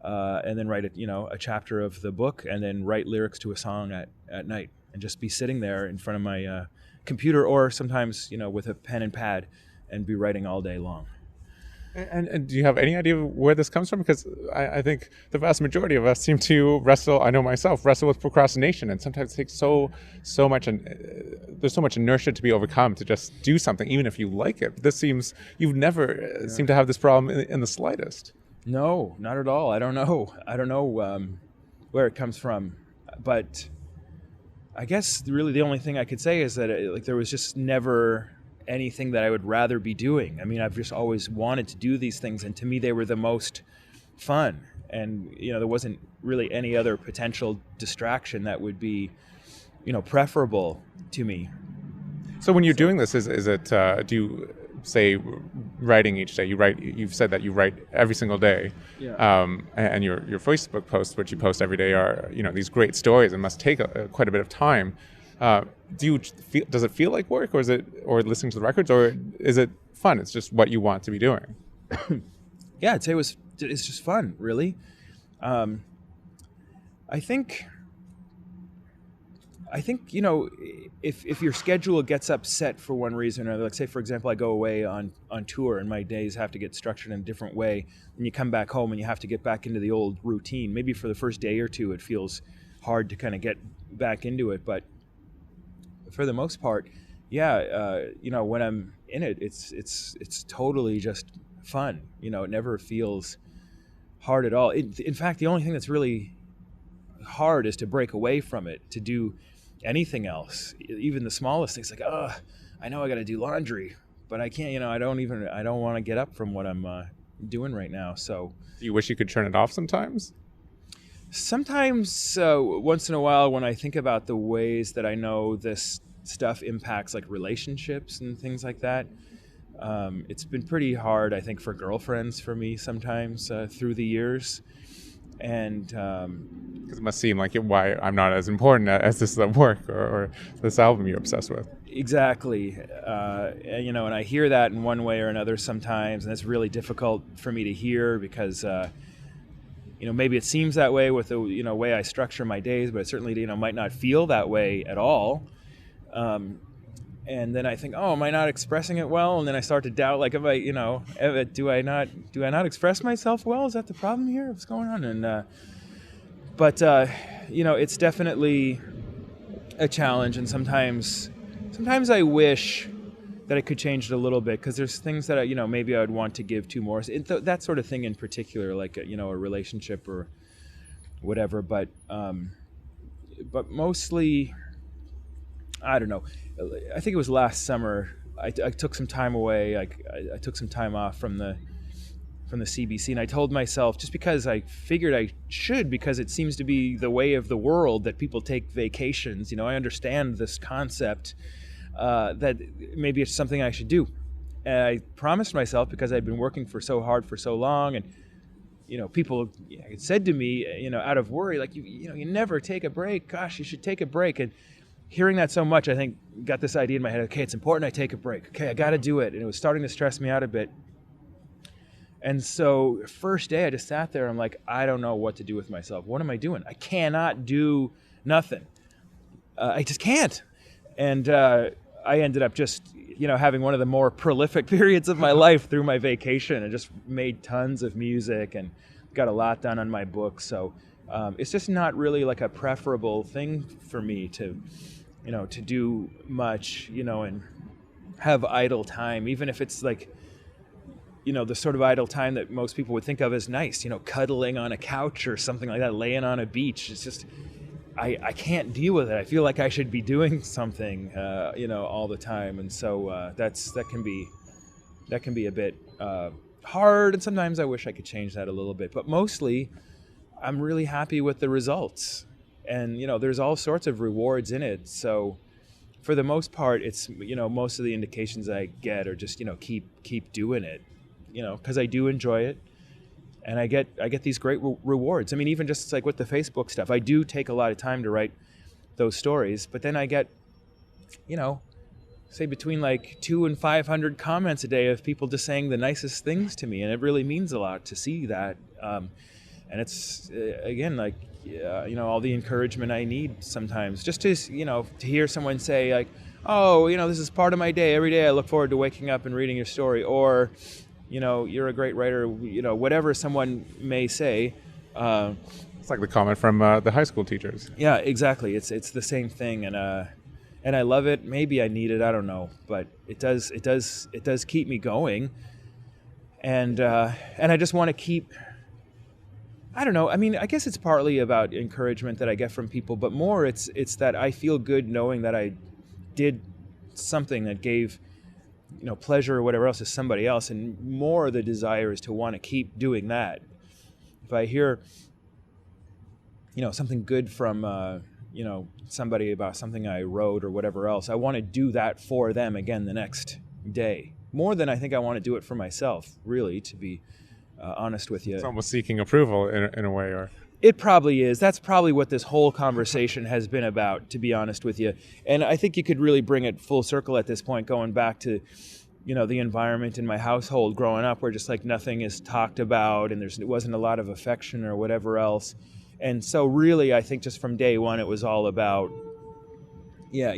and then write a chapter of the book, and then write lyrics to a song at night, and just be sitting there in front of my computer, or sometimes with a pen and pad, and be writing all day long. And do you have any idea where this comes from? Because I think the vast majority of us seem to wrestle, I know myself, wrestle with procrastination, and sometimes it takes so much, and there's so much inertia to be overcome to just do something, even if you like it. But this seems, you've never seemed to have this problem in the slightest. No, not at all. I don't know where it comes from, but I guess really the only thing I could say is that there was just never anything that I would rather be doing. I mean, I've just always wanted to do these things, and to me they were the most fun, and there wasn't really any other potential distraction that would be preferable to me. So when you're doing this, is it do you say writing each day? You've said that you write every single day. Yeah. And your Facebook posts, which you post every day, are these great stories and must take quite a bit of time. Does it feel like work, or listening to the records, or is it fun? It's just what you want to be doing. Yeah, I'd say it's just fun, really. I think I think, if your schedule gets upset for one reason or another, like say, for example, I go away on tour and my days have to get structured in a different way, and you come back home and you have to get back into the old routine. Maybe for the first day or two, it feels hard to kind of get back into it. But for the most part, when I'm in it, it's totally just fun. It never feels hard at all. In fact, the only thing that's really hard is to break away from it, to do anything else, even the smallest things, like, I know I got to do laundry, but I can't, I don't want to get up from what I'm doing right now. So do you wish you could turn it off sometimes? Sometimes, once in a while, when I think about the ways that I know this stuff impacts like relationships and things like that, it's been pretty hard, I think, for girlfriends for me sometimes through the years. And because it must seem like why I'm not as important as this work or this album you're obsessed with. Exactly. And I hear that in one way or another sometimes, and it's really difficult for me to hear because maybe it seems that way with the way I structure my days, but it certainly might not feel that way at all. And then I think, am I not expressing it well? And then I start to doubt, like, do I not express myself well? Is that the problem here? What's going on? And but it's definitely a challenge, and sometimes I wish that I could change it a little bit, because there's things that maybe I would want to give to more. That sort of thing in particular, like a relationship or whatever. But mostly, I don't know. I think it was last summer. I took some time away. I took some time off from the CBC, and I told myself, just because I figured I should, because it seems to be the way of the world that people take vacations. I understand this concept that maybe it's something I should do. And I promised myself, because I'd been working so hard for so long, and people had said to me, out of worry, like, you never take a break. Gosh, you should take a break. And hearing that so much, I think, got this idea in my head, okay, it's important I take a break. Okay, I got to do it. And it was starting to stress me out a bit. And so first day, I just sat there. I'm like, I don't know what to do with myself. What am I doing? I cannot do nothing. I just can't. And I ended up just, having one of the more prolific periods of my life through my vacation, and just made tons of music and got a lot done on my book. So it's just not really like a preferable thing for me to do much, and have idle time, even if it's like, the sort of idle time that most people would think of as nice, cuddling on a couch or something like that, laying on a beach. It's just, I can't deal with it. I feel like I should be doing something, all the time. And so that can be a bit hard. And sometimes I wish I could change that a little bit, but mostly I'm really happy with the results. And, there's all sorts of rewards in it. So for the most part, it's, most of the indications I get are just, keep doing it, because I do enjoy it. And I get these great rewards. I mean, even just like with the Facebook stuff, I do take a lot of time to write those stories, but then I get, say between like 200 and 500 comments a day of people just saying the nicest things to me. And it really means a lot to see that. And it's, again, like, all the encouragement I need sometimes, just to, to hear someone say like, oh, this is part of my day. Every day I look forward to waking up and reading your story. Or, you're a great writer, whatever someone may say. It's like the comment from the high school teachers. Yeah, exactly. It's the same thing. And I love it. Maybe I need it. I don't know, but it does keep me going. And I just want to keep, I don't know. I mean, I guess it's partly about encouragement that I get from people, but more it's that I feel good knowing that I did something that gave, pleasure or whatever else to somebody else, and more the desire is to want to keep doing that. If I hear, something good from, somebody about something I wrote or whatever else, I want to do that for them again the next day. More than I think I want to do it for myself, really, to be honest with you. It's almost seeking approval in a way, or... It probably is. That's probably what this whole conversation has been about, to be honest with you. And I think you could really bring it full circle at this point, going back to, the environment in my household growing up, where just like nothing is talked about, and it wasn't a lot of affection or whatever else. And so really, I think just from day one, it was all about, yeah,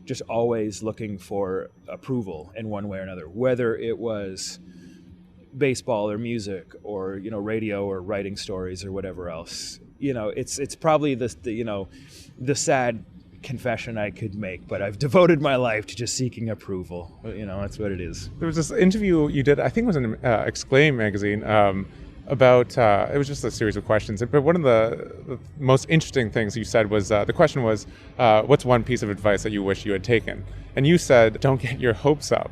just always looking for approval in one way or another, whether it was baseball or music or radio or writing stories or whatever else. It's probably the sad confession I could make, but I've devoted my life to just seeking approval. That's what it is. There was this interview you did, I think it was in Exclaim magazine, about it was just a series of questions, but one of the most interesting things you said was the question was, what's one piece of advice that you wish you had taken? And you said, don't get your hopes up,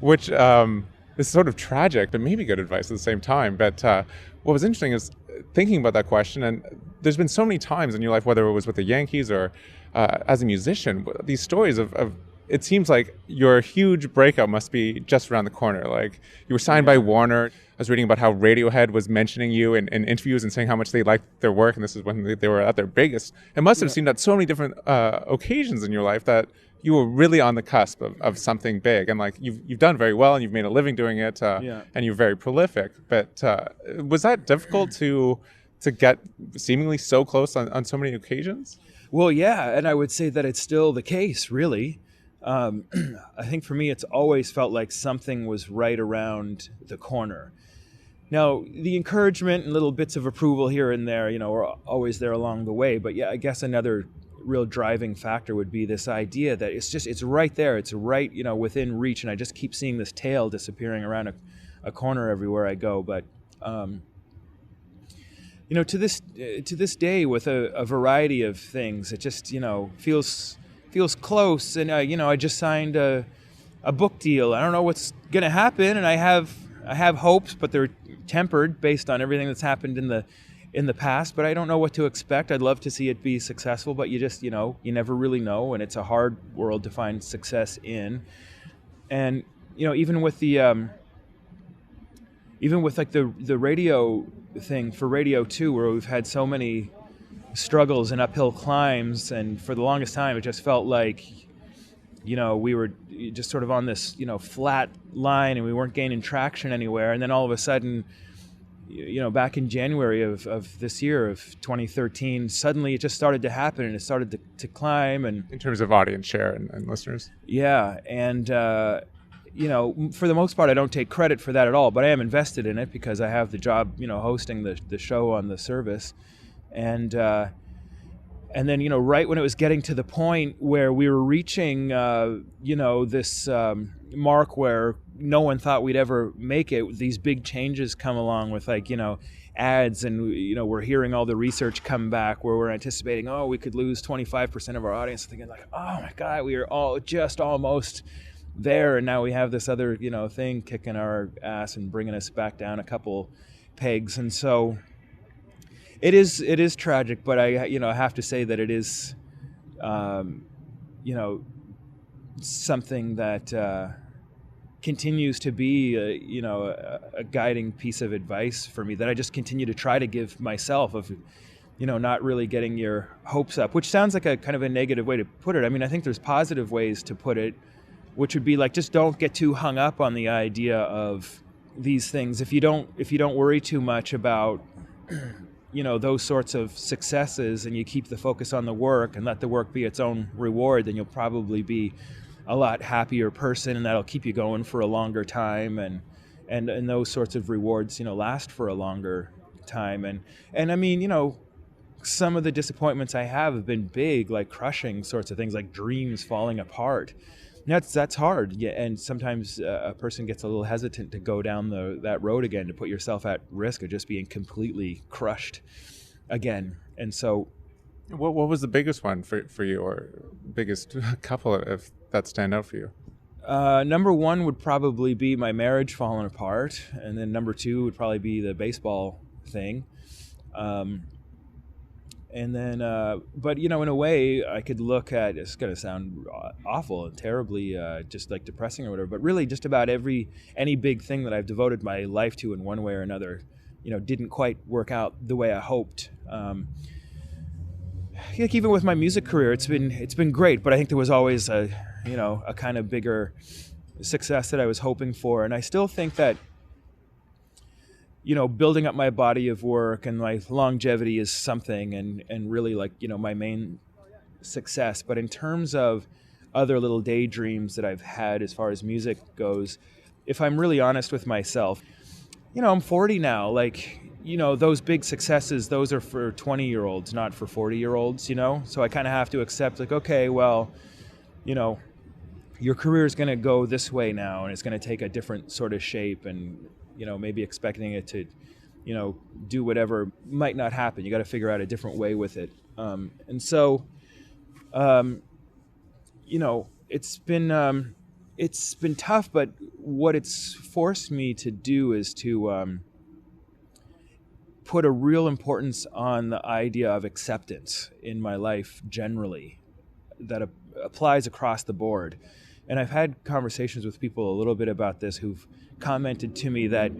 which is sort of tragic, but maybe good advice at the same time. But what was interesting is thinking about that question, and there's been so many times in your life, whether it was with the Yankees or as a musician, these stories of it seems like your huge breakout must be just around the corner. Like, you were signed by Warner. I was reading about how Radiohead was mentioning you in interviews and saying how much they liked their work, and this is when they were at their biggest. It must have seemed at so many different occasions in your life that you were really on the cusp of something big. And like, you've done very well, and you've made a living doing it, and you're very prolific. But was that difficult to get seemingly so close on so many occasions? Well, yeah, and I would say that it's still the case, really. I think for me, it's always felt like something was right around the corner. Now, the encouragement and little bits of approval here and there, are always there along the way. But yeah, I guess another real driving factor would be this idea that it's right there. It's right, within reach. And I just keep seeing this tail disappearing around a corner everywhere I go. But, to this day, with a variety of things, it just, feels close. And, I just signed a book deal. I don't know what's going to happen. And I have hopes, but they're tempered based on everything that's happened in the past, but I don't know what to expect. I'd love to see it be successful, but you just, you never really know, and it's a hard world to find success in. And, even with the radio thing for Radio 2, where we've had so many struggles and uphill climbs, and for the longest time, it just felt like, we were just sort of on this, flat line, and we weren't gaining traction anywhere. And then all of a sudden, back in January of this year, of 2013, suddenly it just started to happen, and it started to climb. And in terms of audience share and listeners? Yeah. And, for the most part, I don't take credit for that at all, but I am invested in it because I have the job, hosting the show on the service. And then, right when it was getting to the point where we were reaching, this mark where no one thought we'd ever make it, these big changes come along with ads, and, we're hearing all the research come back where we're anticipating, we could lose 25% of our audience, thinking like, oh my God, we are all just almost there. And now we have this other, thing kicking our ass and bringing us back down a couple pegs. And so it is tragic, but I have to say that it is, something that continues to be a guiding piece of advice for me, that I just continue to try to give myself, of not really getting your hopes up, which sounds like a kind of a negative way to put it. I mean, I think there's positive ways to put it, which would be like, just don't get too hung up on the idea of these things. If you don't worry too much about those sorts of successes, and you keep the focus on the work and let the work be its own reward, then you'll probably be a lot happier person, and that'll keep you going for a longer time, and those sorts of rewards last for a longer time. And I mean, some of the disappointments I have been big, like crushing sorts of things, like dreams falling apart. That's hard, yeah, and sometimes a person gets a little hesitant to go down that road again, to put yourself at risk of just being completely crushed again. And so, what was the biggest one for you, or biggest couple, if that stand out for you? Number one would probably be my marriage falling apart, and then number two would probably be the baseball thing. And then, but in a way, I could look at, it's going to sound awful and terribly just like depressing or whatever, but really just about any big thing that I've devoted my life to in one way or another, didn't quite work out the way I hoped. Like even with my music career, it's been great, but I think there was always a kind of bigger success that I was hoping for. And I still think that, building up my body of work and my longevity is something, and really, like, my main success. But in terms of other little daydreams that I've had as far as music goes, if I'm really honest with myself, I'm 40 now. Like, those big successes, those are for 20-year-olds, not for 40-year-olds, So I kind of have to accept, like, okay, well, your career is going to go this way now, and it's going to take a different sort of shape, and, maybe expecting it to, do whatever might not happen. You got to figure out a different way with it. And so, it's been tough, but what it's forced me to do is to put a real importance on the idea of acceptance in my life generally that applies across the board. And I've had conversations with people a little bit about this who've commented to me that,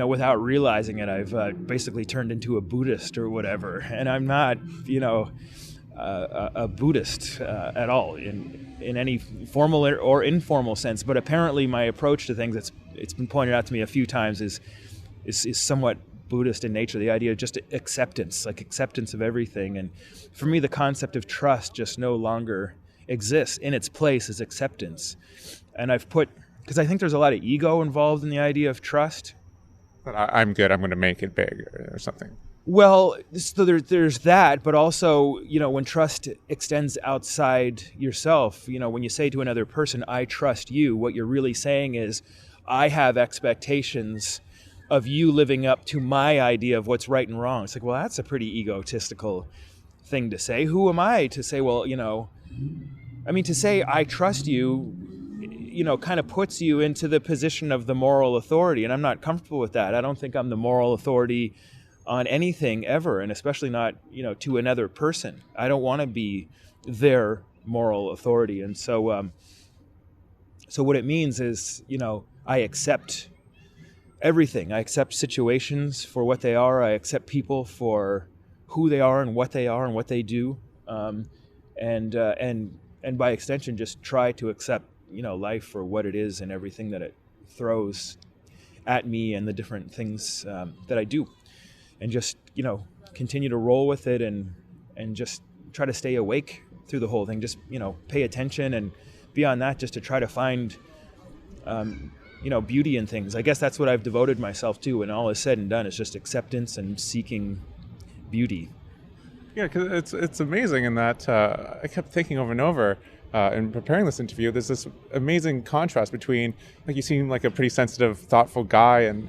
without realizing it, I've basically turned into a Buddhist or whatever. And I'm not, a Buddhist at all in any formal or informal sense. But apparently my approach to things, it's been pointed out to me a few times, is somewhat Buddhist in nature. The idea of just acceptance, like acceptance of everything. And for me, the concept of trust just no longer exists. In its place is acceptance. And because I think there's a lot of ego involved in the idea of trust. But I'm good, I'm going to make it big or something. Well, so there's that, but also, when trust extends outside yourself, when you say to another person, I trust you, what you're really saying is, I have expectations of you living up to my idea of what's right and wrong. It's like, well, that's a pretty egotistical thing to say. Who am I to say, well, to say I trust you, kind of puts you into the position of the moral authority, and I'm not comfortable with that. I don't think I'm the moral authority on anything ever, and especially not, to another person. I don't want to be their moral authority. And so what it means is, I accept everything. I accept situations for what they are. I accept people for who they are and what they do. And by extension, just try to accept, life for what it is and everything that it throws at me and the different things that I do. And just, continue to roll with it and just try to stay awake through the whole thing. Just, pay attention, and beyond that, just to try to find, beauty in things. I guess that's what I've devoted myself to when all is said and done, is just acceptance and seeking beauty. Yeah, because it's amazing in that I kept thinking over and over in preparing this interview, there's this amazing contrast between, like, you seem like a pretty sensitive, thoughtful guy, and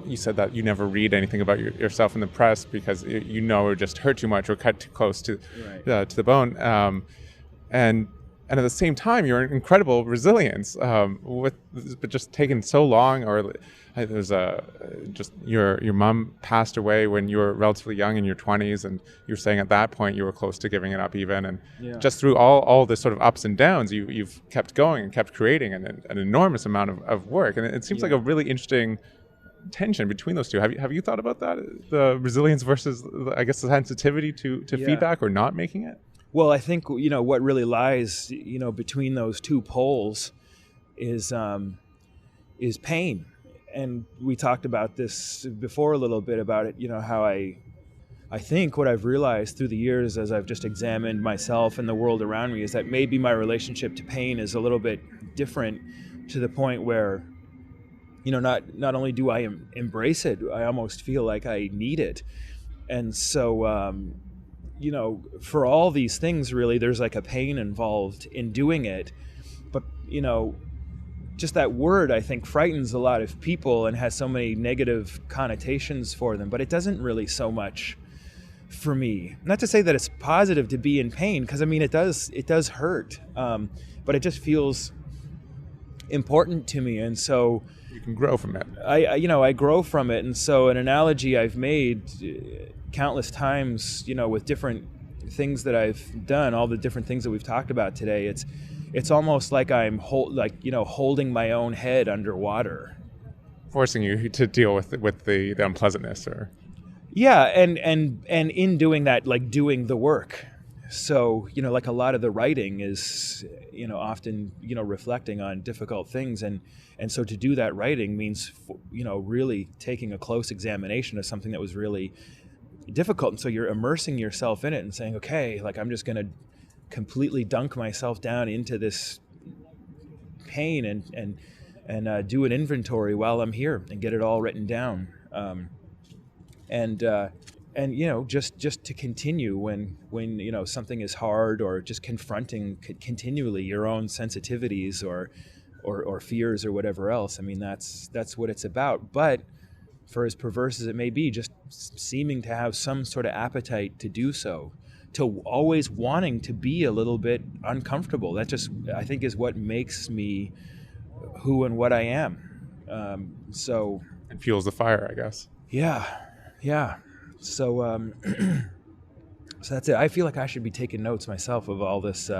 you said that you never read anything about yourself in the press because it would just hurt too much or cut too close to the bone. And at the same time, you're an incredible resilience but just taken so long. Or there's just your mom passed away when you were relatively young, in your 20s, and you were saying at that point you were close to giving it up even. And just through all the sort of ups and downs, you've kept going and kept creating an enormous amount of work. And it seems like a really interesting tension between those two. Have you thought about that? The resilience versus, I guess, the sensitivity to feedback or not making it? Well, I think, what really lies, between those two poles is pain. And we talked about this before a little bit about it, how I think what I've realized through the years as I've just examined myself and the world around me is that maybe my relationship to pain is a little bit different, to the point where, not only do I embrace it, I almost feel like I need it. And so, for all these things, really, there's like a pain involved in doing it. But, just that word, I think, frightens a lot of people and has so many negative connotations for them. But it doesn't really so much for me. Not to say that it's positive to be in pain, because, it does hurt. But it just feels important to me. And so you can grow from it. I grow from it. And so an analogy I've made countless times, with different things that I've done, all the different things that we've talked about today, it's almost like I'm holding my own head underwater, forcing you to deal with the unpleasantness, or and in doing that, like, doing the work. So, like, a lot of the writing is, often, reflecting on difficult things. And so to do that writing means, really taking a close examination of something that was really difficult. And so you're immersing yourself in it and saying, okay, like, I'm just going to completely dunk myself down into this pain and do an inventory while I'm here and get it all written down. And just to continue when something is hard, or just confronting continually your own sensitivities or fears or whatever else. I mean, that's what it's about. But for as perverse as it may be, just seeming to have some sort of appetite to do so, to always wanting to be a little bit uncomfortable. That just, I think, is what makes me who and what I am. So it fuels the fire, I guess. Yeah. So so that's it. I feel like I should be taking notes myself of all this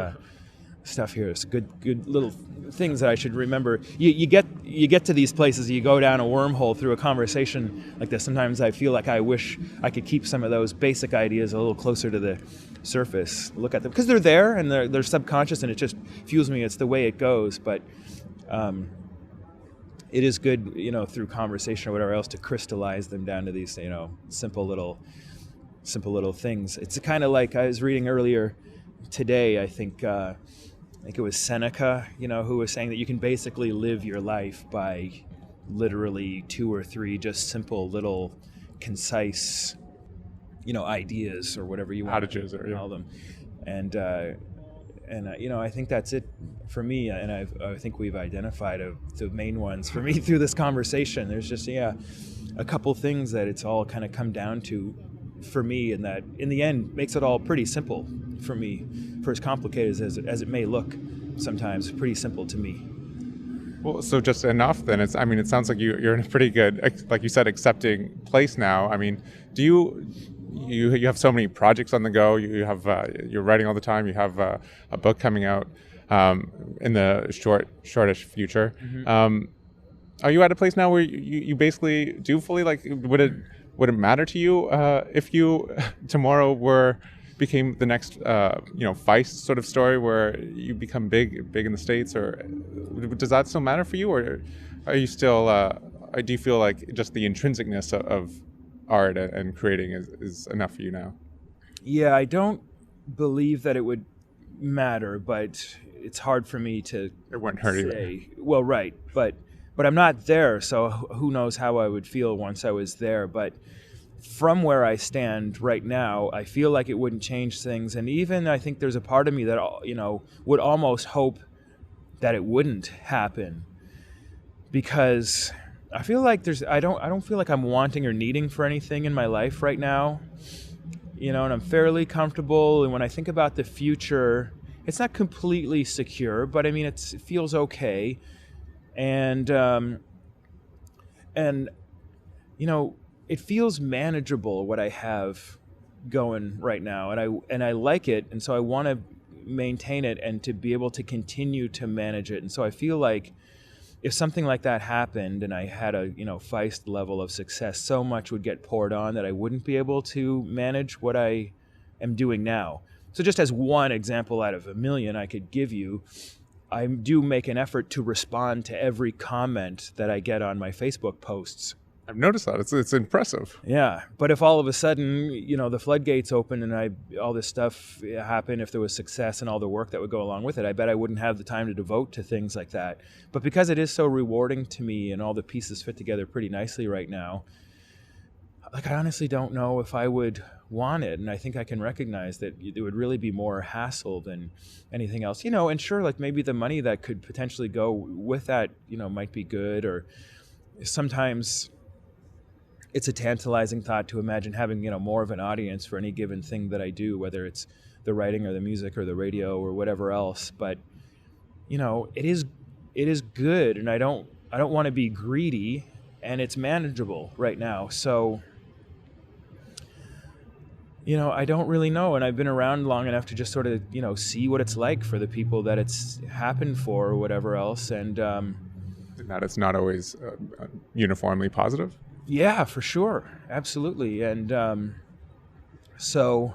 stuff here. It's good little things that I should remember. You get to these places, you go down a wormhole through a conversation like this. Sometimes I feel like I wish I could keep some of those basic ideas a little closer to the surface. Look at them because they're there and they're subconscious, and it just fuels me. It's the way it goes, but it is good, through conversation or whatever else, to crystallize them down to these, simple little things. It's kind of like I was reading earlier today. I think it was Seneca, who was saying that you can basically live your life by literally 2 or 3 just simple little concise, ideas or whatever you want to call them, and I think that's it for me, and I think we've identified the main ones for me through this conversation. There's just a couple things that it's all kind of come down to for me, and that in the end makes it all pretty simple for me, for as complicated as it may look sometimes. Pretty simple to me. Well, so just enough then. It sounds like you're in a pretty good, like you said, accepting place now. I mean, do you have so many projects on the go? You have you're writing all the time. You have a book coming out in the shortish future. Mm-hmm. Are you at a place now where you basically do fully, like, would it matter to you if you tomorrow became the next Feist sort of story where you become big in the States, or does that still matter for you, or are you still do you feel like just the intrinsicness of art and creating is enough for you now? Yeah, I don't believe that it would matter, but it's hard for me to it wouldn't hurt say. Either. Well, right, but I'm not there, so who knows how I would feel once I was there. But from where I stand right now, I feel like it wouldn't change things, and even I think there's a part of me that would almost hope that it wouldn't happen, because I feel like I don't feel like I'm wanting or needing for anything in my life right now, and I'm fairly comfortable. And when I think about the future, it's not completely secure, but I mean it feels okay, and it feels manageable what I have going right now, and I like it, and so I want to maintain it and to be able to continue to manage it. And so I feel like if something like that happened and I had a Feist level of success, so much would get poured on that I wouldn't be able to manage what I am doing now. So just as one example out of a million I could give you, I do make an effort to respond to every comment that I get on my Facebook posts. I've noticed that. It's impressive. Yeah, but if all of a sudden, the floodgates open and all this stuff happened, if there was success and all the work that would go along with it, I bet I wouldn't have the time to devote to things like that. But because it is so rewarding to me and all the pieces fit together pretty nicely right now, I honestly don't know if I would want it. And I think I can recognize that it would really be more hassle than anything else. And sure, maybe the money that could potentially go with that, might be good. Or sometimes it's a tantalizing thought to imagine having, more of an audience for any given thing that I do, whether it's the writing or the music or the radio or whatever else. But, it is good, and I don't want to be greedy, and it's manageable right now. So, I don't really know, and I've been around long enough to just sort of, see what it's like for the people that it's happened for or whatever else, and that it's not always uniformly positive. Yeah, for sure. Absolutely. And so,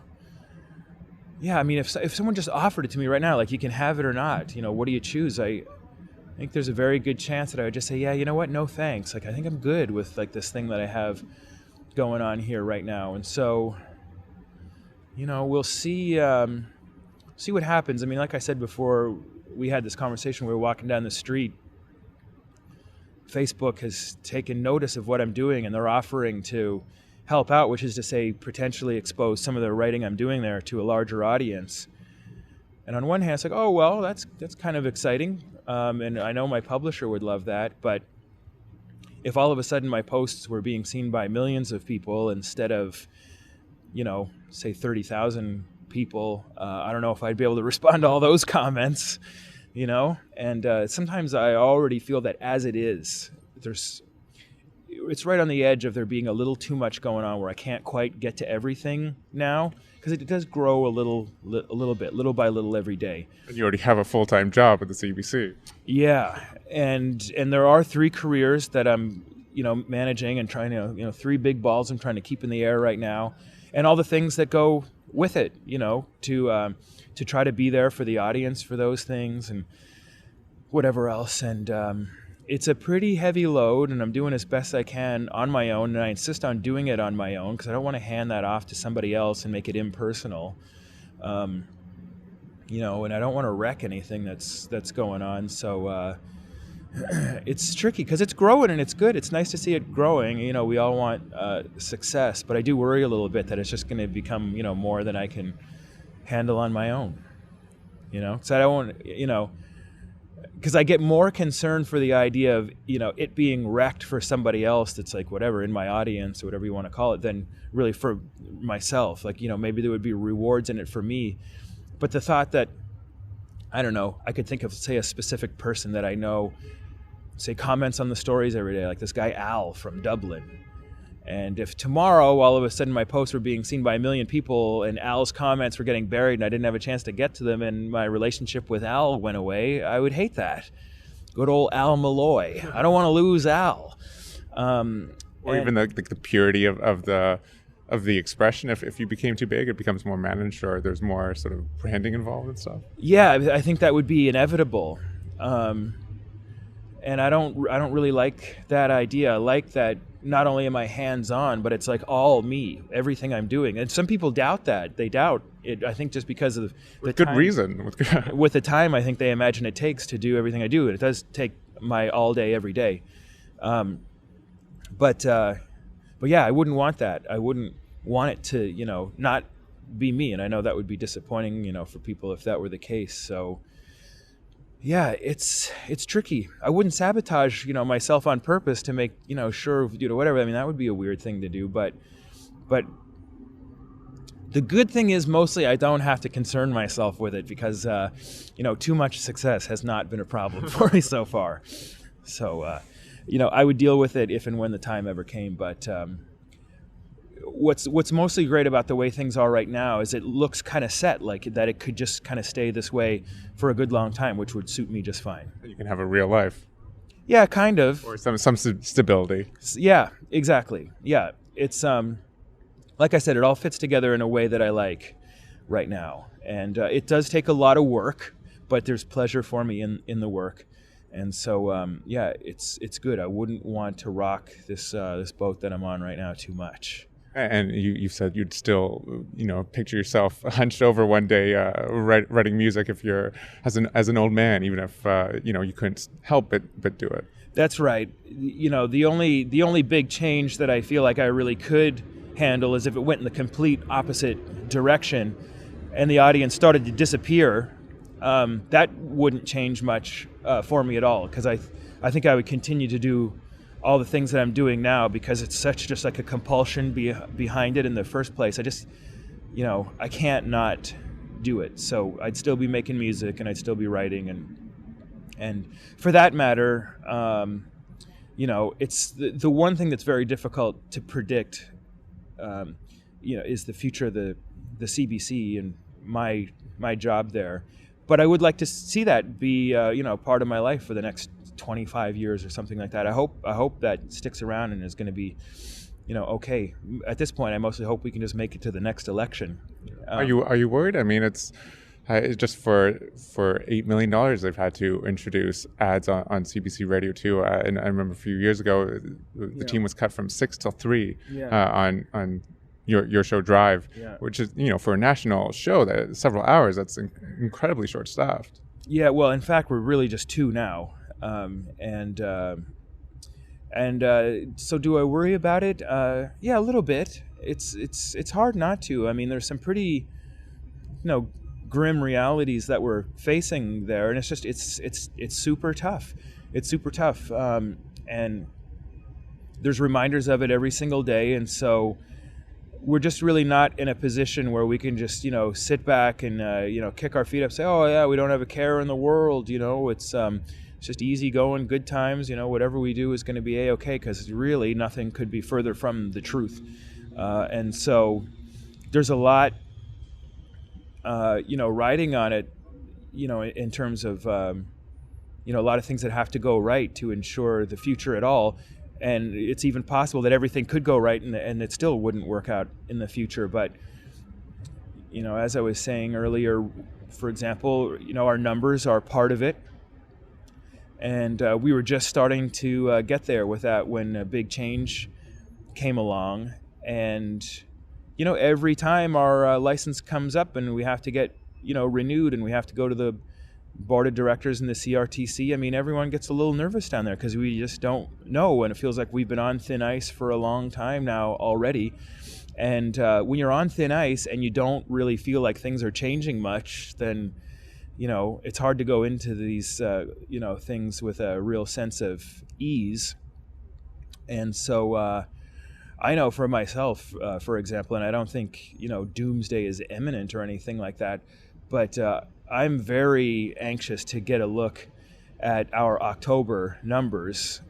yeah, I mean, if someone just offered it to me right now, you can have it or not, what do you choose? I think there's a very good chance that I would just say, yeah, you know what? No, thanks. I think I'm good with this thing that I have going on here right now. And so, we'll see see what happens. I mean, like I said before, we had this conversation. We were walking down the street. Facebook has taken notice of what I'm doing, and they're offering to help out, which is to say potentially expose some of the writing I'm doing there to a larger audience. And on one hand, it's like, oh, well, that's kind of exciting. And I know my publisher would love that. But if all of a sudden my posts were being seen by millions of people instead of, say 30,000 people, I don't know if I'd be able to respond to all those comments, And sometimes I already feel that as it is, it's right on the edge of there being a little too much going on where I can't quite get to everything now, because it does grow a little bit, little by little every day. And you already have a full-time job at the CBC. Yeah, and there are 3 careers that I'm, managing and trying to, 3 big balls I'm trying to keep in the air right now, and all the things that go with it, to try to be there for the audience for those things and whatever else. And it's a pretty heavy load, and I'm doing as best I can on my own, and I insist on doing it on my own because I don't want to hand that off to somebody else and make it impersonal. And I don't want to wreck anything that's going on. So it's tricky because it's growing and it's good. It's nice to see it growing. We all want success, but I do worry a little bit that it's just going to become, more than I can handle on my own. So I don't want, because I get more concerned for the idea of, it being wrecked for somebody else that's like whatever in my audience or whatever you want to call it than really for myself. Like, maybe there would be rewards in it for me. But the thought that, I don't know, I could think of, say, a specific person that I know, say, comments on the stories every day, like this guy Al from Dublin. And if tomorrow, all of a sudden, my posts were being seen by 1 million people and Al's comments were getting buried and I didn't have a chance to get to them and my relationship with Al went away, I would hate that. Good old Al Malloy. I don't want to lose Al. Or even the purity of the expression. If you became too big, it becomes more managed, or there's more sort of branding involved and stuff. Yeah, I think that would be inevitable. And I don't really like that idea. I like that not only am I hands-on, but it's like all me, everything I'm doing. And some people doubt that. They doubt it, I think, just because of with good reason. With the time, I think they imagine it takes to do everything I do. And it does take my all day, every day. But yeah, I wouldn't want that. I wouldn't want it to, not be me. And I know that would be disappointing, for people if that were the case. So yeah, it's tricky. I wouldn't sabotage, myself on purpose to make, sure, whatever. I mean, that would be a weird thing to do. But the good thing is mostly I don't have to concern myself with it because, too much success has not been a problem for me so far. So, I would deal with it if and when the time ever came. But what's mostly great about the way things are right now is it looks kind of set, like that it could just kind of stay this way for a good long time, which would suit me just fine. You can have a real life. Yeah, kind of. Or some stability. Yeah, exactly. Yeah, it's like I said, it all fits together in a way that I like right now, and it does take a lot of work, but there's pleasure for me in the work. And so, yeah, it's good. I wouldn't want to rock this boat that I'm on right now too much. And you said you'd still, picture yourself hunched over one day writing music if you're as an old man, even if you couldn't help but do it. That's right. The only big change that I feel like I really could handle is if it went in the complete opposite direction, and the audience started to disappear. That wouldn't change much for me at all, because I think I would continue to do all the things that I'm doing now because it's such just like a compulsion behind it in the first place. I just, I can't not do it. So I'd still be making music and I'd still be writing, and for that matter, it's the one thing that's very difficult to predict, is the future of the CBC and my job there. But I would like to see that be, part of my life for the next 25 years or something like that. I hope that sticks around and is going to be, okay. At this point, I mostly hope we can just make it to the next election. Are you worried? I mean, it's just for $8 million they've had to introduce ads on CBC Radio too. And I remember a few years ago, the team was cut from 6 till 3 on your show Drive, Yeah. which is, for a national show that several hours, that's incredibly short staffed. Yeah, well, in fact, we're really just two now, so do I worry about it? Yeah, a little bit. It's hard not to. I mean, there's some pretty, grim realities that we're facing there, and it's super tough. It's super tough, and there's reminders of it every single day, and so we're just really not in a position where we can just, sit back and, kick our feet up, say, oh, yeah, we don't have a care in the world, it's just easy going, good times, whatever we do is going to be A-okay, because really nothing could be further from the truth. And so there's a lot, riding on it, in terms of, a lot of things that have to go right to ensure the future at all. And it's even possible that everything could go right and it still wouldn't work out in the future. But, as I was saying earlier, for example, our numbers are part of it. And we were just starting to get there with that when a big change came along. And, every time our license comes up and we have to get, renewed and we have to go to the board of directors in the CRTC, I mean, everyone gets a little nervous down there because we just don't know, and it feels like we've been on thin ice for a long time now already. And when you're on thin ice and you don't really feel like things are changing much, then it's hard to go into these things with a real sense of ease. And so I know for myself, for example, and I don't think doomsday is imminent or anything like that, but I'm very anxious to get a look at our October numbers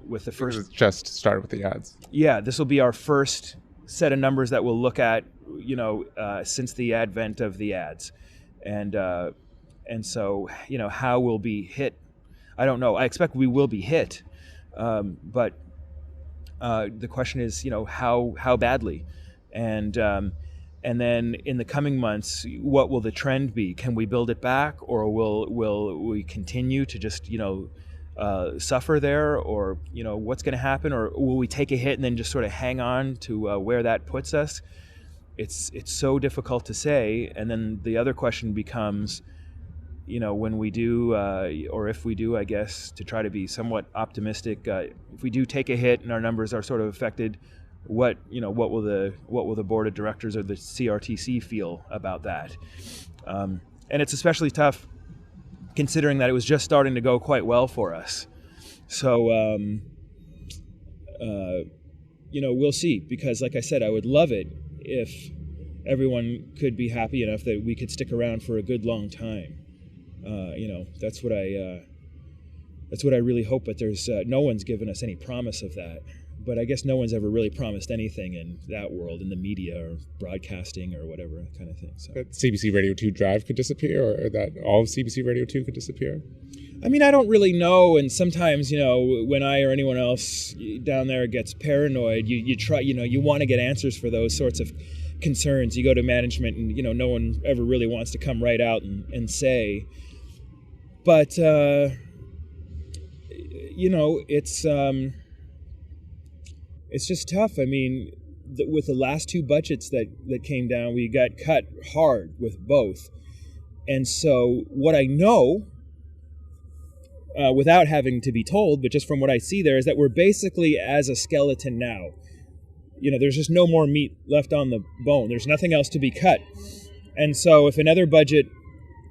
with the first. It's just started with the ads. Yeah, this will be our first set of numbers that we'll look at, since the advent of the ads, and so how we'll be hit. I don't know. I expect we will be hit, but the question is, how badly, and then in the coming months, what will the trend be? Can we build it back, or will we continue to just suffer there, or what's going to happen, or will we take a hit and then just sort of hang on to where that puts us? It's so difficult to say. And then the other question becomes, when we do, or if we do, I guess, to try to be somewhat optimistic, if we do take a hit and our numbers are sort of affected, what will the board of directors or the CRTC feel about that? And it's especially tough considering that it was just starting to go quite well for us. So we'll see, because like I said, I would love it if everyone could be happy enough that we could stick around for a good long time. That's what I really hope, but there's no one's given us any promise of that. But I guess no one's ever really promised anything in that world, in the media or broadcasting or whatever kind of thing. So that CBC Radio 2 Drive could disappear, or that all of CBC Radio 2 could disappear? I mean, I don't really know. And sometimes, when I or anyone else down there gets paranoid, you try, you want to get answers for those sorts of concerns. You go to management and, no one ever really wants to come right out and say. But, it's just tough. I mean, with the last two budgets that came down, we got cut hard with both. And so what I know, without having to be told, but just from what I see there, is that we're basically as a skeleton now. There's just no more meat left on the bone. There's nothing else to be cut. And so if another budget,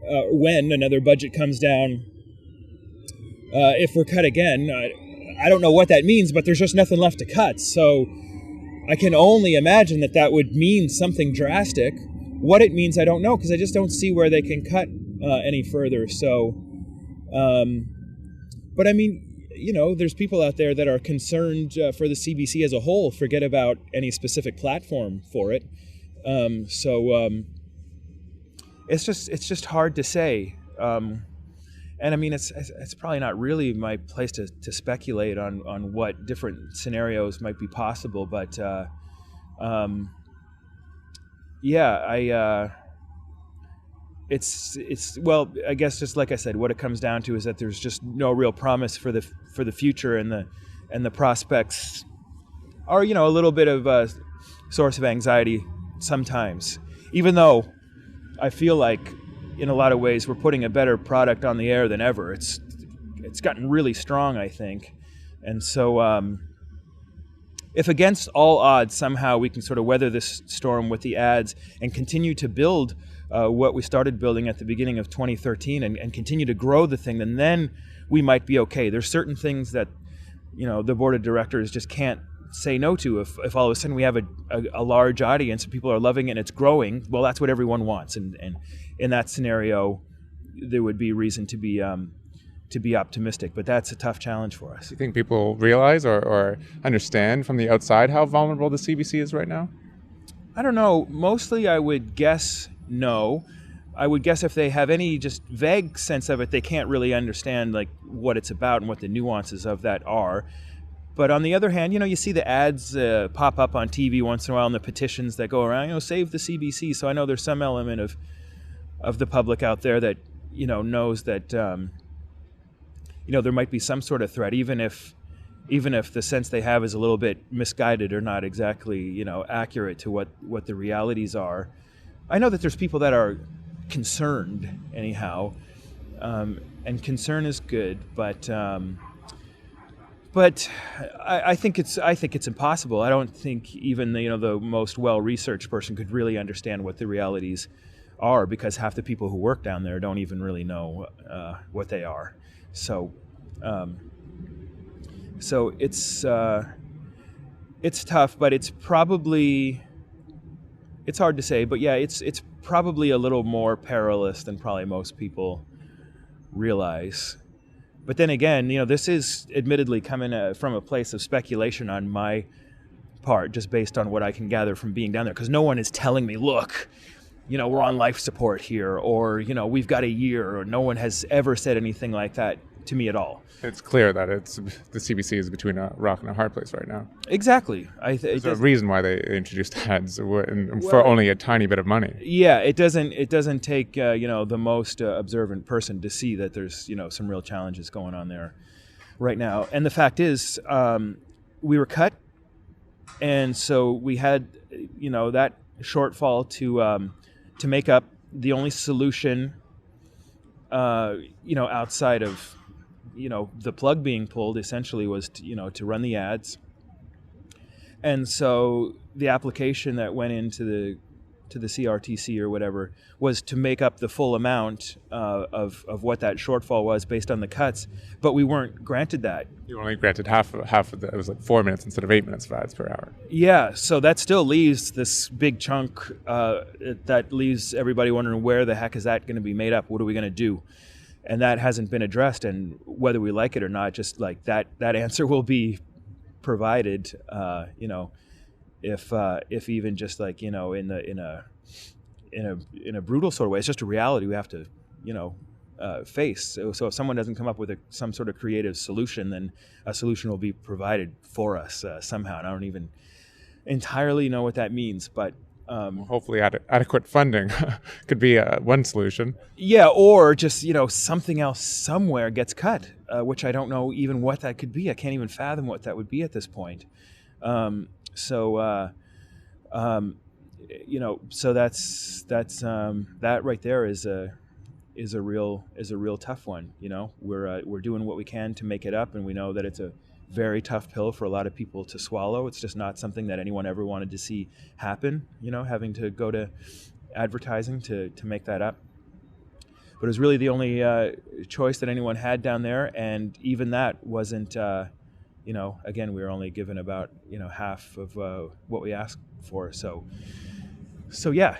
when another budget comes down, if we're cut again, I don't know what that means, but there's just nothing left to cut. So I can only imagine that would mean something drastic. What it means, I don't know, because I just don't see where they can cut any further. So, but I mean, there's people out there that are concerned for the CBC as a whole. Forget about any specific platform for it. It's just hard to say. And I mean, it's probably not really my place to speculate on what different scenarios might be possible, but it's well, I guess just like I said, what it comes down to is that there's just no real promise for the future, and the prospects are a little bit of source of anxiety sometimes, even though I feel like in a lot of ways we're putting a better product on the air than ever. It's gotten really strong, I think. And so if against all odds somehow we can sort of weather this storm with the ads and continue to build what we started building at the beginning of 2013 and continue to grow the thing, then we might be okay. There's certain things that, the board of directors just can't say no to. If all of a sudden we have a large audience and people are loving it and it's growing, well, that's what everyone wants. And in that scenario, there would be reason to be optimistic, but that's a tough challenge for us. Do you think people realize or understand from the outside how vulnerable the CBC is right now? I don't know. Mostly I would guess no. I would guess if they have any just vague sense of it, they can't really understand like what it's about and what the nuances of that are. But on the other hand, you see the ads pop up on TV once in a while and the petitions that go around, save the CBC. So I know there's some element of the public out there that, knows that, there might be some sort of threat, even if the sense they have is a little bit misguided or not exactly, accurate to what the realities are. I know that there's people that are concerned anyhow, and concern is good, but I think it's impossible. I don't think even the most well-researched person could really understand what the realities are, because half the people who work down there don't even really know what they are. So it's tough, but it's hard to say. But yeah, it's probably a little more perilous than probably most people realize. But then again, this is admittedly coming from a place of speculation on my part, just based on what I can gather from being down there, because no one is telling me, look, we're on life support here, or we've got a year, or no one has ever said anything like that to me at all. It's clear that the CBC is between a rock and a hard place right now. Exactly. There's a reason why they introduced ads for only a tiny bit of money. Yeah, it doesn't take the most observant person to see that there's some real challenges going on there right now. And the fact is, we were cut, and so we had that shortfall to make up. The only solution outside of the plug being pulled essentially was to run the ads. And so the application that went into the CRTC or whatever was to make up the full amount of what that shortfall was based on the cuts, but we weren't granted that. You were only granted half of it was like 4 minutes instead of 8 minutes of ads per hour. Yeah, so that still leaves this big chunk that leaves everybody wondering, where the heck is that going to be made up? What are we going to do? And that hasn't been addressed, and whether we like it or not, just like that answer will be provided, if even just like in a brutal sort of way. It's just a reality we have to face. So if someone doesn't come up with some sort of creative solution, then a solution will be provided for us somehow. And I don't even entirely know what that means, but hopefully adequate funding could be one solution. Yeah, or just something else somewhere gets cut, which I don't know even what that could be. I can't even fathom what that would be at this point. So that right there is a real tough one. We're doing what we can to make it up, and we know that it's a very tough pill for a lot of people to swallow. It's just not something that anyone ever wanted to see happen, having to go to advertising to make that up. But it was really the only choice that anyone had down there, and even that wasn't, again, we were only given about, half of what we asked for. So yeah,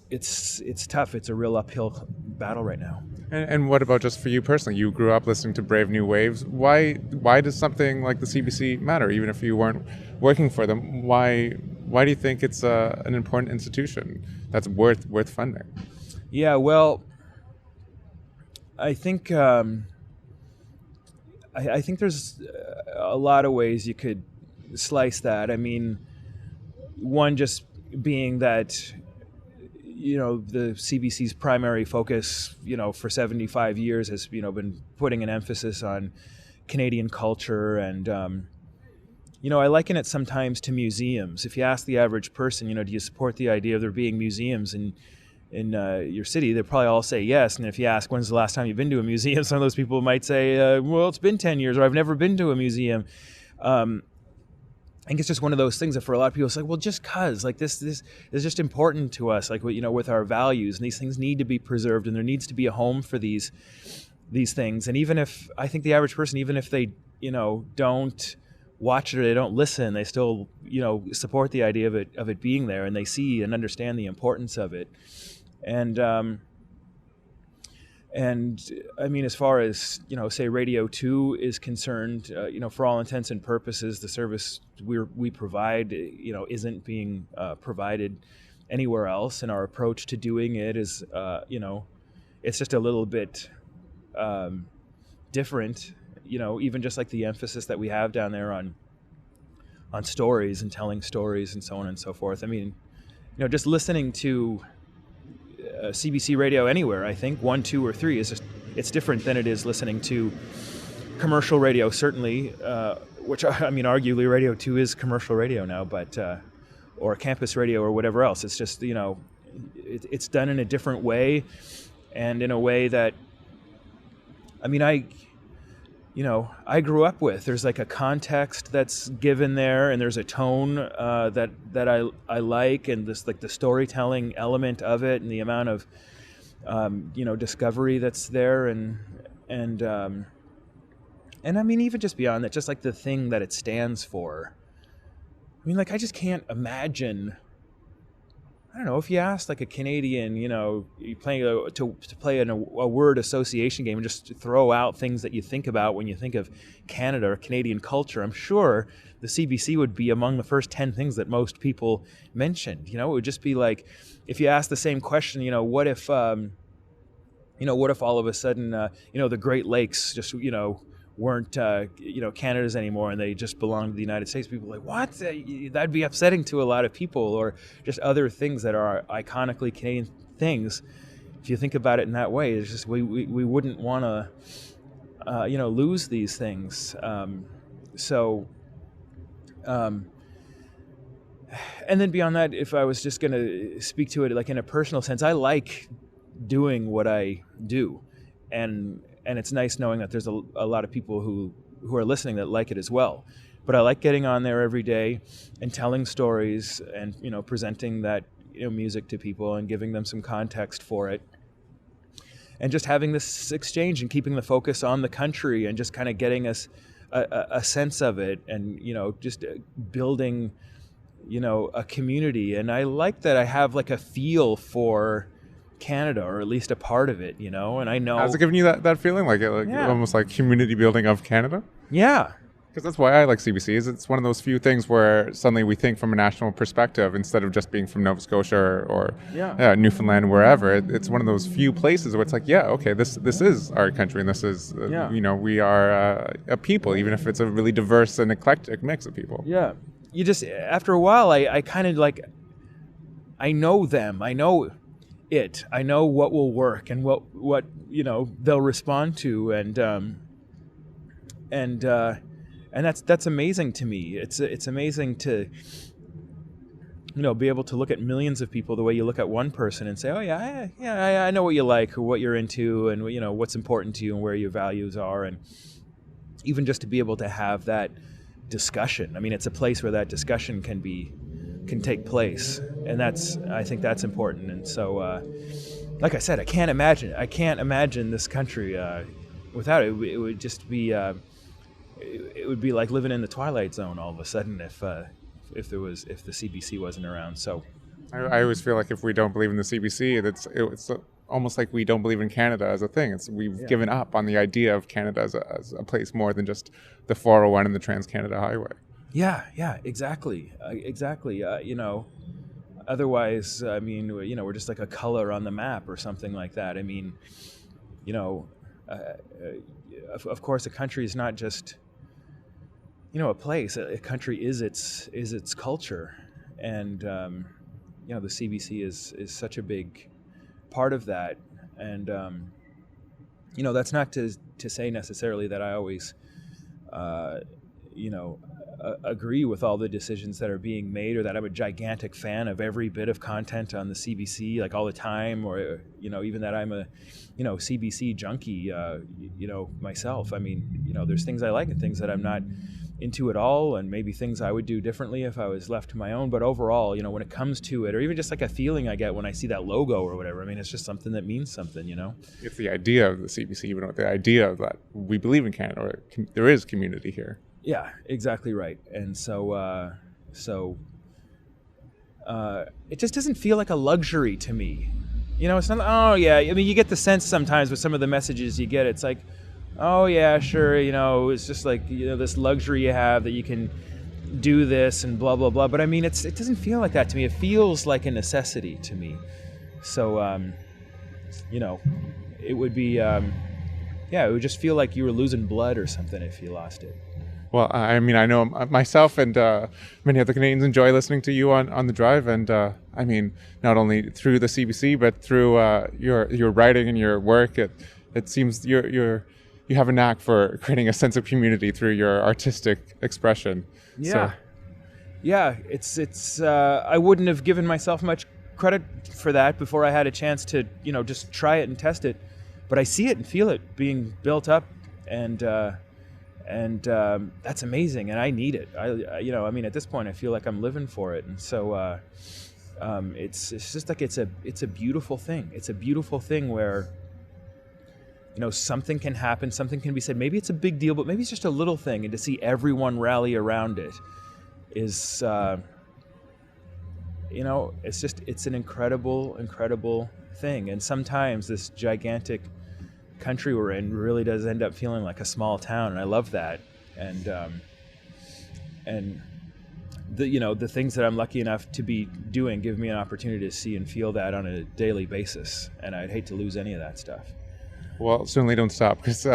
it's tough. It's a real uphill battle right now. And what about just for you personally? You grew up listening to Brave New Waves. Why does something like the CBC matter, even if you weren't working for them? Why do you think it's an important institution that's worth funding? Yeah, well, I think I think there's a lot of ways you could slice that. I mean, one just being that the CBC's primary focus, for 75 years has, been putting an emphasis on Canadian culture and I liken it sometimes to museums. If you ask the average person, do you support the idea of there being museums in your city, they'll probably all say yes. And if you ask, when's the last time you've been to a museum, some of those people might say, well, it's been 10 years, or I've never been to a museum. I think it's just one of those things that for a lot of people, it's like, well, just cause, like this is just important to us, like, with our values, and these things need to be preserved, and there needs to be a home for these things. And even if, I think the average person, even if they, don't watch it or they don't listen, they still, support the idea of it being there, and they see and understand the importance of it. And I mean, as far as, say Radio 2 is concerned, for all intents and purposes, the service we provide, isn't being provided anywhere else. And our approach to doing it is, it's just a little bit different, even just like the emphasis that we have down there on stories and telling stories and so on and so forth. I mean, just listening to CBC Radio anywhere, I think 1, 2, or 3 is just, it's different than it is listening to commercial radio, certainly, which, I mean, arguably Radio 2 is commercial radio now, but or campus radio or whatever else. It's just, it's done in a different way, and in a way that, I mean, I grew up with. There's like a context that's given there, and there's a tone that I like, and this, like, the storytelling element of it, and the amount of discovery that's there, and I mean, even just beyond that, just like the thing that it stands for. I mean, like, I just can't imagine. I don't know, if you asked like a Canadian, you playing to play a word association game and just throw out things that you think about when you think of Canada or Canadian culture, I'm sure the CBC would be among the first 10 things that most people mentioned. It would just be like, if you ask the same question, what if all of a sudden, the Great Lakes just, weren't Canada's anymore, and they just belonged to the United States. People are like, what? That'd be upsetting to a lot of people. Or just other things that are iconically Canadian things. If you think about it in that way, it's just we wouldn't want to lose these things. And then beyond that, if I was just going to speak to it like in a personal sense, I like doing what I do, and it's nice knowing that there's a lot of people who are listening that like it as well. But I like getting on there every day and telling stories, and presenting that music to people and giving them some context for it, and just having this exchange and keeping the focus on the country, and just kind of getting us a sense of it, and just building a community. And I like that I have like a feel for Canada, or at least a part of it, and I know. Has it given you that feeling, like almost like community building of Canada? Yeah. Because that's why I like CBC, is it's one of those few things where suddenly we think from a national perspective, instead of just being from Nova Scotia or Newfoundland, wherever. It's one of those few places where it's like, okay, this is our country, and this is, we are a people, even if it's a really diverse and eclectic mix of people. Yeah. You just, after a while, I kind of like, I know them, I know it, I know what will work, and what they'll respond to, and that's amazing to me. It's amazing to be able to look at millions of people the way you look at one person and say, oh I know what you like, or what you're into, and what's important to you, and where your values are, and even just to be able to have that discussion. I mean, it's a place where that discussion can take place, and I think that's important. And so, like I said, I can't imagine this country without it. It would just be, it would be like living in the Twilight Zone all of a sudden if the CBC wasn't around. So, I always feel like if we don't believe in the CBC, it's almost like we don't believe in Canada as a thing. We've given up on the idea of Canada as a place more than just the 401 and the Trans-Canada Highway. Yeah, exactly. Otherwise, I mean, we're just like a color on the map or something like that. I mean, of course, a country is not just, a place. A country is its culture, and the CBC is such a big part of that. And that's not to say necessarily that I always agree with all the decisions that are being made, or that I'm a gigantic fan of every bit of content on the CBC, like all the time, or even that I'm a CBC junkie, myself. I mean, there's things I like and things that I'm not into at all, and maybe things I would do differently if I was left to my own. But overall, when it comes to it, or even just like a feeling I get when I see that logo or whatever, I mean, it's just something that means something, It's the idea of the CBC, even with the idea of that we believe in Canada, or there is community here. Yeah, exactly right. And so it just doesn't feel like a luxury to me. It's not, oh yeah, I mean, you get the sense sometimes with some of the messages you get, it's like, oh yeah, sure, it's just like, this luxury you have that you can do this and blah, blah, blah. But I mean, it doesn't feel like that to me. It feels like a necessity to me. So, it would be, it would just feel like you were losing blood or something if you lost it. Well, I mean, I know myself and many other Canadians enjoy listening to you on the drive. And I mean, not only through the CBC, but through your writing and your work, it seems you have a knack for creating a sense of community through your artistic expression. Yeah. So. Yeah, it's I wouldn't have given myself much credit for that before I had a chance to, just try it and test it. But I see it and feel it being built up, and that's amazing, and I need it. I mean, at this point, I feel like I'm living for it, and so it's just like it's a beautiful thing. It's a beautiful thing where something can happen, something can be said. Maybe it's a big deal, but maybe it's just a little thing, and to see everyone rally around it is, it's an incredible thing. And sometimes this gigantic country we're in really does end up feeling like a small town, and I love that. And the things that I'm lucky enough to be doing give me an opportunity to see and feel that on a daily basis, and I'd hate to lose any of that stuff. Well, certainly don't stop, because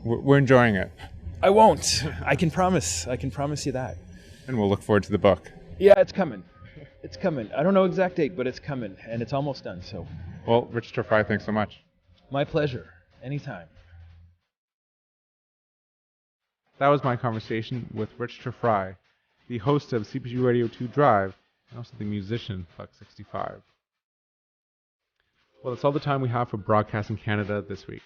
we're enjoying it. I won't. I can promise you that. And we'll look forward to the book. Yeah, it's coming. I don't know exact date, but it's coming, and it's almost done. So. Well, Rich Terfry, thanks so much. My pleasure. Anytime. That was my conversation with Rich Terfry, the host of CBC Radio 2 Drive, and also the musician Buck 65. Well, that's all the time we have for Broadcasting Canada this week.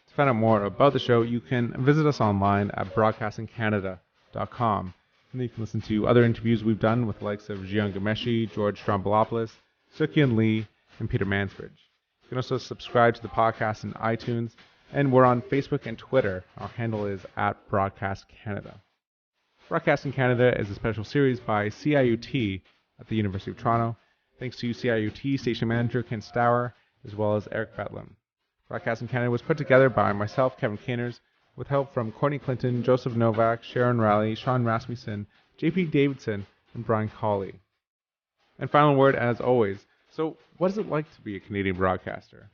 To find out more about the show, you can visit us online at broadcastingcanada.com. And then you can listen to other interviews we've done with the likes of Jian Ghomeshi, George Strombolopoulos, Sukhian Lee, and Peter Mansbridge. You can also subscribe to the podcast in iTunes, and we're on Facebook and Twitter. Our handle is @BroadcastCanada. Broadcasting Canada is a special series by CIUT at the University of Toronto. Thanks to CIUT station manager Ken Stour, as well as Eric Betlin. Broadcasting Canada was put together by myself, Kevin Caners, with help from Courtney Clinton, Joseph Novak, Sharon Riley, Sean Rasmussen, JP Davidson, and Brian Cawley. And final word, as always. So, what is it like to be a Canadian broadcaster?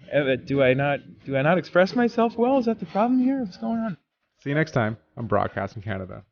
Do I not express myself well? Is that the problem here? What's going on? See you next time on Broadcasting Canada.